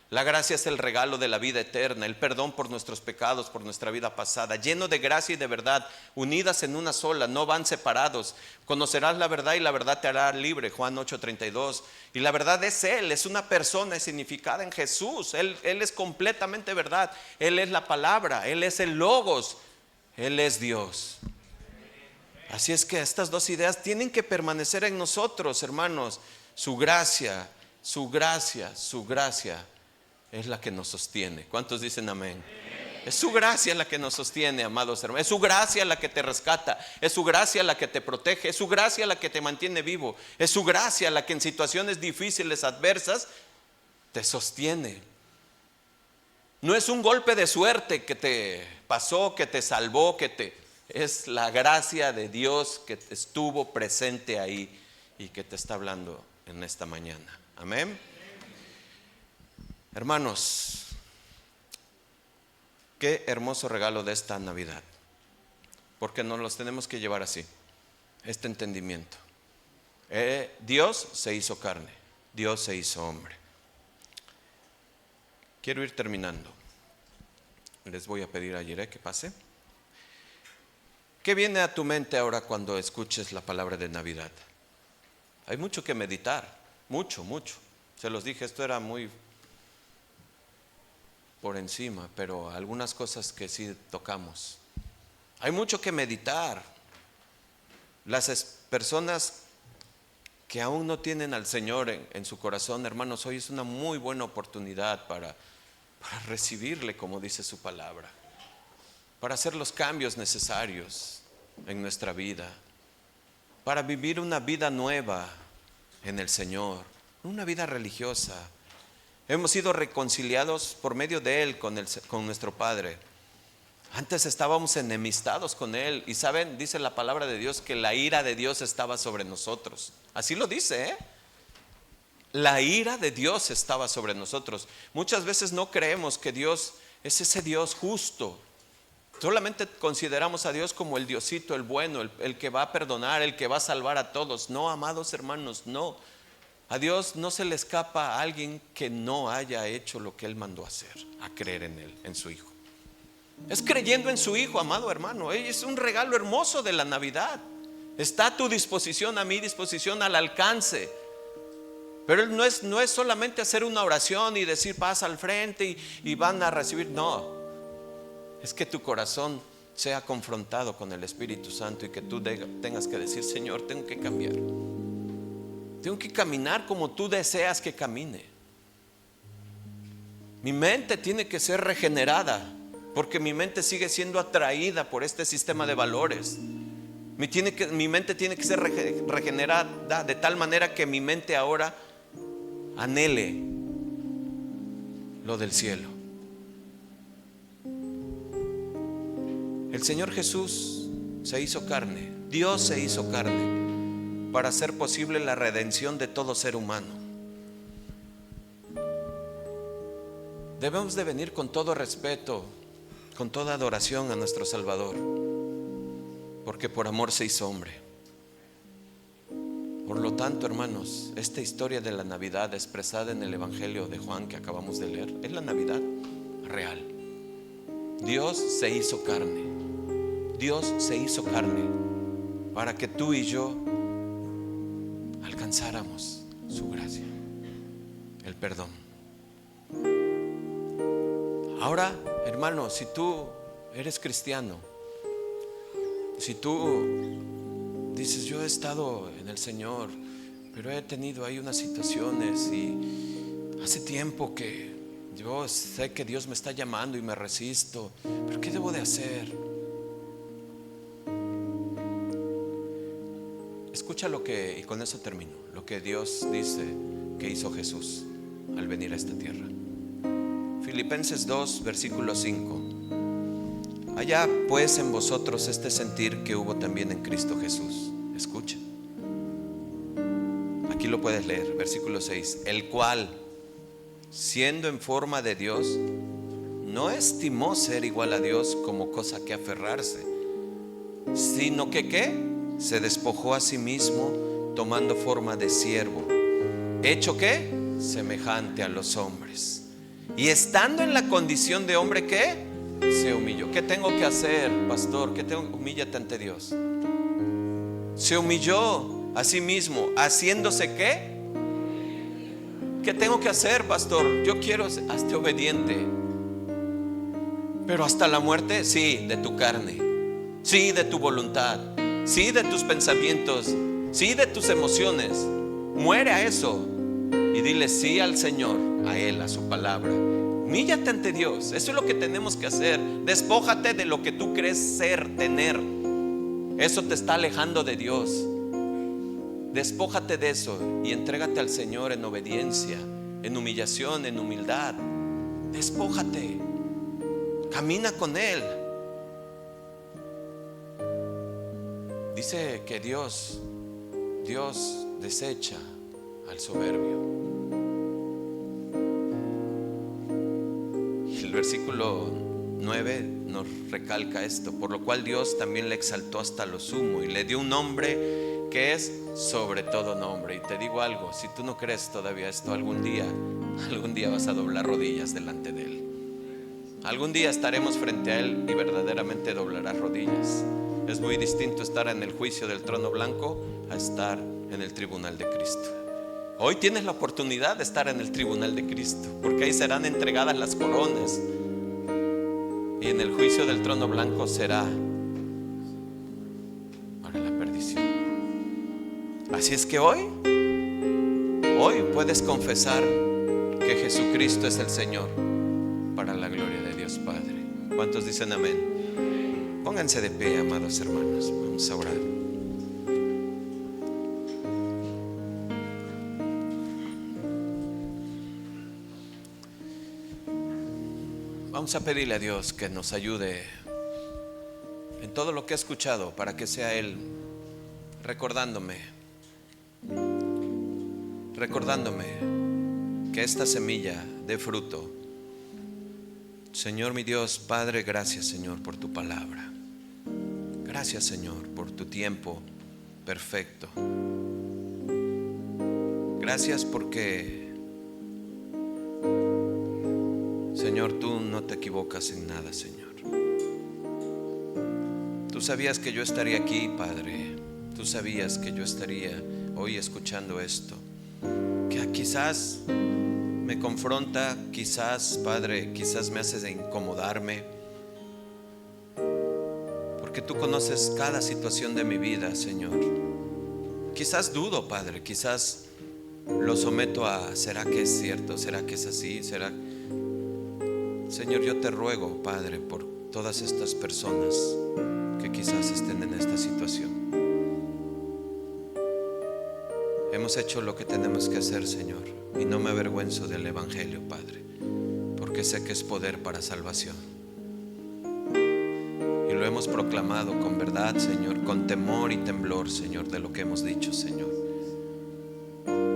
La gracia es el regalo de la vida eterna, el perdón por nuestros pecados, por nuestra vida pasada, lleno de gracia y de verdad, unidas en una sola, no van separados. Conocerás la verdad y la verdad te hará libre, Juan 8:32. Y la verdad es Él, es una persona significada en Jesús. Él es completamente verdad. Él es la palabra, Él es el Logos, Él es Dios. Así es que estas dos ideas tienen que permanecer en nosotros, hermanos. Su gracia, su gracia, su gracia es la que nos sostiene. ¿Cuántos dicen amén? Es su gracia la que nos sostiene, amados hermanos. Es su gracia la que te rescata. Es su gracia la que te protege. Es su gracia la que te mantiene vivo. Es su gracia la que en situaciones difíciles, adversas, te sostiene. No es un golpe de suerte que te pasó, que te salvó, es la gracia de Dios que estuvo presente ahí y que te está hablando en esta mañana. Amén. Hermanos, qué hermoso regalo de esta Navidad, porque nos los tenemos que llevar así, este entendimiento. Dios se hizo carne, Dios se hizo hombre. Quiero ir terminando. Les voy a pedir a Jiré que pase. ¿Qué viene a tu mente ahora cuando escuches la palabra de Navidad? Hay mucho que meditar, mucho. Se los dije, esto era muy por encima, pero algunas cosas que sí tocamos. Hay mucho que meditar. Las personas que aún no tienen al Señor en su corazón, hermanos, hoy es una muy buena oportunidad para recibirle, como dice su palabra, para hacer los cambios necesarios en nuestra vida, para vivir una vida nueva en el Señor, una vida religiosa. Hemos sido reconciliados por medio de Él con nuestro Padre. Antes estábamos enemistados con Él y saben, dice la palabra de Dios que la ira de Dios estaba sobre nosotros. Así lo dice, La ira de Dios estaba sobre nosotros. Muchas veces no creemos que Dios es ese Dios justo. Solamente consideramos a Dios como el Diosito, el bueno, el que va a perdonar, el que va a salvar a todos. No, amados hermanos, no. A Dios no se le escapa a alguien que no haya hecho lo que Él mandó hacer, a creer en Él, en su Hijo. Es creyendo en su Hijo, amado hermano. Es un regalo hermoso de la Navidad. Está a tu disposición, a mi disposición, al alcance. Pero no es solamente hacer una oración y decir pasa al frente y van a recibir. No, es que tu corazón sea confrontado con el Espíritu Santo y que tú tengas que decir: Señor, tengo que cambiar. Tengo que caminar como tú deseas que camine. Mi mente tiene que ser regenerada, porque mi mente sigue siendo atraída por este sistema de valores. Mi mente tiene que ser regenerada de tal manera que mi mente ahora anhele lo del cielo. El Señor Jesús se hizo carne, Dios se hizo carne para hacer posible la redención de todo ser humano. Debemos de venir con todo respeto, con toda adoración a nuestro Salvador, porque por amor se hizo hombre. Por lo tanto, hermanos, esta historia de la Navidad expresada en el Evangelio de Juan que acabamos de leer es la Navidad real. Dios se hizo carne. Dios se hizo carne para que tú y yo alcanzáramos su gracia, el perdón. Ahora, hermano, si tú eres cristiano, si tú dices, yo he estado en el Señor, pero he tenido ahí unas situaciones y hace tiempo que yo sé que Dios me está llamando y me resisto, pero ¿qué debo de hacer? Escucha y con eso termino, lo que Dios dice que hizo Jesús al venir a esta tierra. Filipenses 2, versículo 5. Haya pues en vosotros este sentir que hubo también en Cristo Jesús. Escucha. Aquí lo puedes leer, versículo 6. El cual, siendo en forma de Dios, no estimó ser igual a Dios como cosa que aferrarse, sino que ¿qué? Se despojó a sí mismo, tomando forma de siervo, hecho ¿qué? Semejante a los hombres. Y estando en la condición de hombre, ¿qué? Se humilló. ¿Qué tengo que hacer, pastor? Humíllate ante Dios. Se humilló a sí mismo, haciéndose ¿qué? ¿Qué tengo que hacer, pastor? Yo quiero hazte obediente. Pero hasta la muerte, sí, de tu carne, sí, de tu voluntad, sí, de tus pensamientos, sí, de tus emociones. Muere a eso y dile sí al Señor, a Él, a su palabra. Humíllate ante Dios. Eso es lo que tenemos que hacer. Despójate de lo que tú crees ser, tener. Eso te está alejando de Dios. Despójate de eso y entrégate al Señor en obediencia, en humillación, en humildad. Despójate. Camina con Él. Dice que Dios desecha al soberbio. El versículo 9 nos recalca esto, por lo cual Dios también le exaltó hasta lo sumo y le dio un nombre que es sobre todo nombre. Y te digo algo, si tú no crees todavía esto, algún día vas a doblar rodillas delante de Él. Algún día estaremos frente a Él y verdaderamente doblarás rodillas. Es muy distinto estar en el juicio del trono blanco a estar en el tribunal de Cristo. Hoy tienes la oportunidad de estar en el tribunal de Cristo, porque ahí serán entregadas las coronas y en el juicio del trono blanco será para la perdición. Así es que hoy puedes confesar que Jesucristo es el Señor para la gloria de Dios Padre. ¿Cuántos dicen amén? Pónganse de pie, amados hermanos, vamos a orar. Vamos a pedirle a Dios que nos ayude en todo lo que he escuchado, para que sea Él recordándome que esta semilla dé fruto. Señor mi Dios, Padre, gracias Señor por tu palabra. Gracias Señor por tu tiempo perfecto. Gracias porque Señor, tú no te equivocas en nada, Señor. Tú sabías que yo estaría aquí, Padre. Tú sabías que yo estaría hoy escuchando esto, que quizás me confronta, quizás, Padre, quizás me hace de incomodarme, porque tú conoces cada situación de mi vida, Señor. Quizás dudo, Padre, quizás lo someto a ¿será que es cierto? ¿Será que es así? ¿Será? Señor, yo te ruego, Padre, por todas estas personas que quizás estén en esta situación. Hemos hecho lo que tenemos que hacer, Señor, y no me avergüenzo del Evangelio, Padre, porque sé que es poder para salvación. Y lo hemos proclamado con verdad, Señor, con temor y temblor, Señor, de lo que hemos dicho, Señor.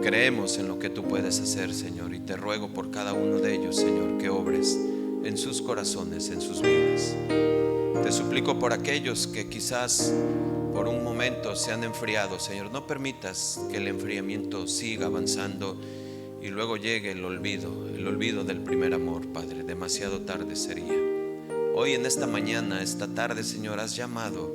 Creemos en lo que tú puedes hacer, Señor, y te ruego por cada uno de ellos, Señor, que obres en sus corazones, en sus vidas. Te suplico por aquellos que quizás por un momento se han enfriado, Señor, no permitas que el enfriamiento siga avanzando y luego llegue el olvido del primer amor, Padre. Demasiado tarde sería. Hoy en esta mañana, esta tarde, Señor, has llamado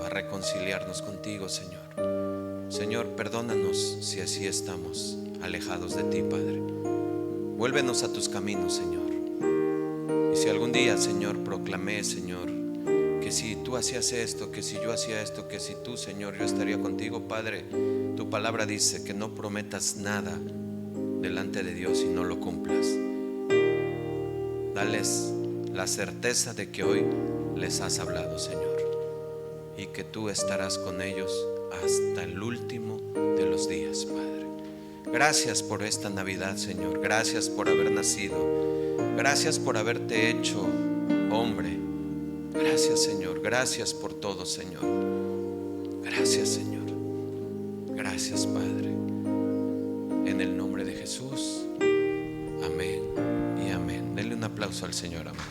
a reconciliarnos contigo, Señor. Señor, perdónanos si así estamos alejados de ti, Padre. Vuélvenos a tus caminos, Señor. si algún día, Señor, proclamé, Señor, que si tú hacías esto, que si yo hacía esto, que si tú, Señor, yo estaría contigo, Padre, tu palabra dice que no prometas nada delante de Dios y no lo cumplas. Dales la certeza de que hoy les has hablado, Señor, y que tú estarás con ellos hasta el último de los días, Padre. Gracias por esta Navidad, Señor. Gracias por haber nacido. Gracias por haberte hecho hombre. Gracias, Señor. Gracias por todo, Señor. Gracias, Señor. Gracias, Padre. En el nombre de Jesús. Amén y amén. Denle un aplauso al Señor, amén.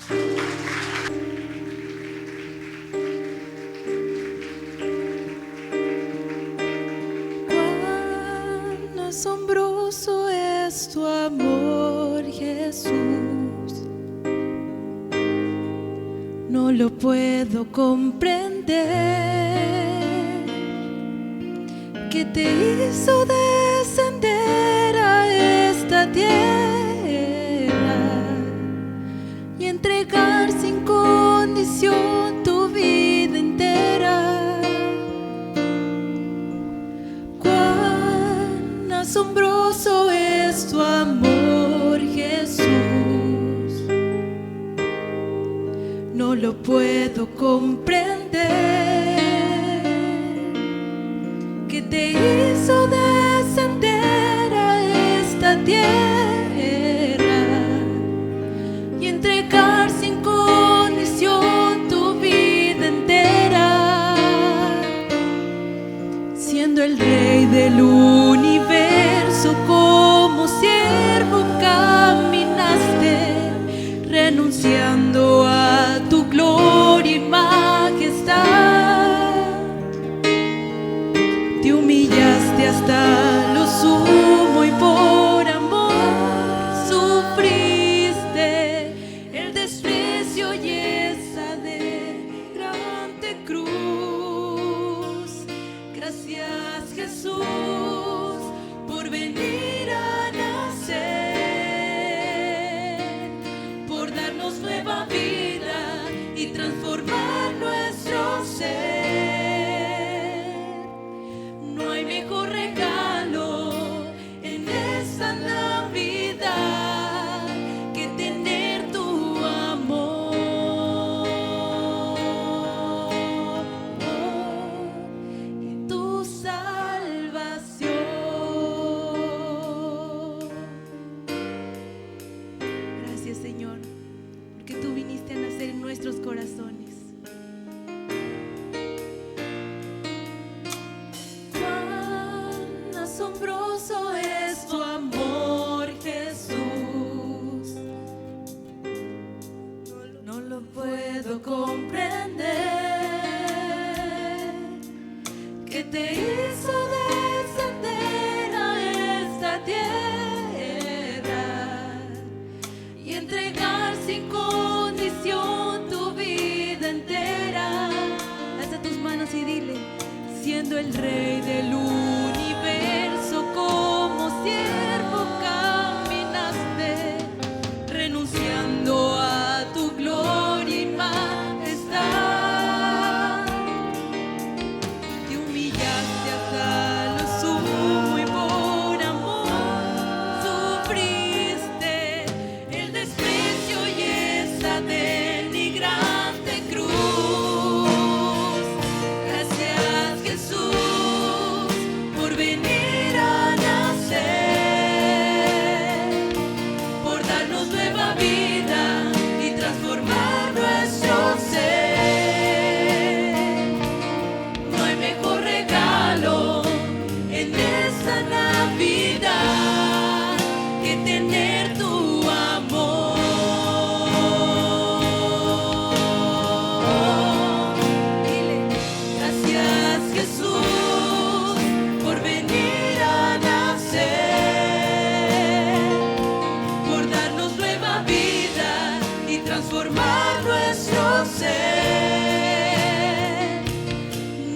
Cuán asombroso es tu amor, Jesús. No lo puedo comprender, que te hizo descender a esta tierra y entregar sin condición tu vida entera. Cuán asombroso es tu amor, Jesús. No lo puedo comprender, que te hizo descender a esta tierra y entregar sin condición tu vida entera, siendo el Rey del universo. Como siervo caminaste, renunciando a tu gloria y majestad. Te humillaste hasta lo sumo y por amor sufriste el desprecio y esa denigrante cruz. Gracias, Jesús, por venir a nacer, por darnos nueva vida y transformar nuestro ser. No hay mejor regalo en esta Navidad que tener tu amor y tu salvación. Gracias, Señor, porque tú viniste a nacer en nuestros corazones. Cuán asombroso es tu amor, Jesús. No lo puedo comprender, que te hizo descender a esta tierra y entregar sin condición tu vida entera. Alza tus manos y dile: siendo el Rey del universo, como siervo caminaste, renunciando a tu gloria y majestad. Te humillaste hasta lo sumo y por amor sufriste el desprecio y esa denigrante cruz. Gracias, Jesús, por venir a nacer, por darnos nueva vida y transformar nuestro ser. No hay mejor regalo en esta Navidad que tener tu amor. Dile: gracias, Jesús, por venir a nacer, por darnos nueva vida y transformar nuestro ser.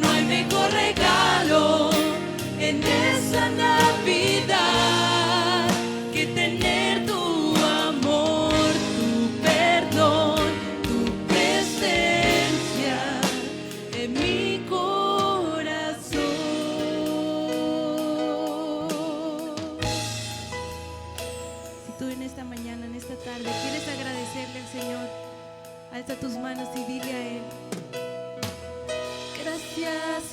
No hay mejor regalo en esta Navidad que tener tu amor, tu perdón.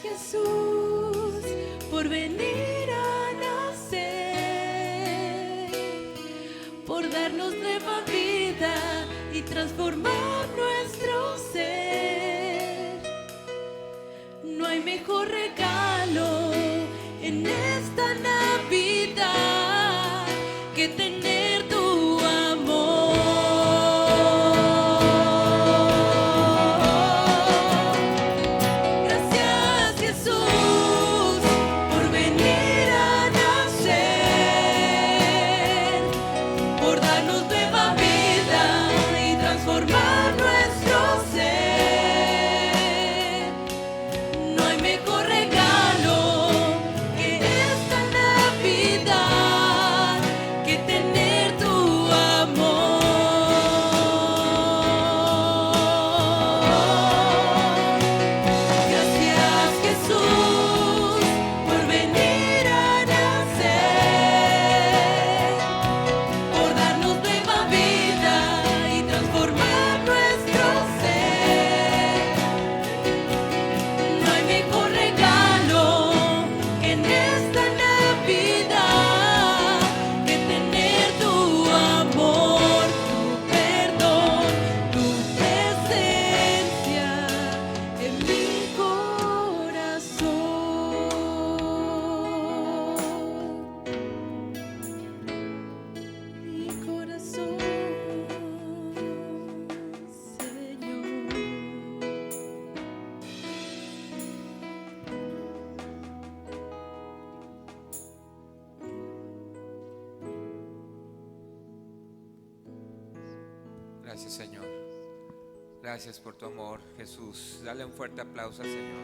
Jesús, por venir a nacer, por darnos nueva vida y transformar nuestro ser. No hay mejor regalo en esta Navidad que tener tu amor. Gracias, Jesús, por venir a nacer, por darnos nueva vida y transformar nuestro ser. No hay mejor regalo que esta Navidad que tener tu amor. Gracias, Jesús, por venir a nacer, por darnos nueva vida y transformar nuestro ser. No hay mejor regalo en esta Navidad que tener tu amor, tu perdón, tu presencia en mi corazón, Señor. Gracias, Señor. Gracias por tu amor, Jesús. Dale un fuerte aplauso al Señor.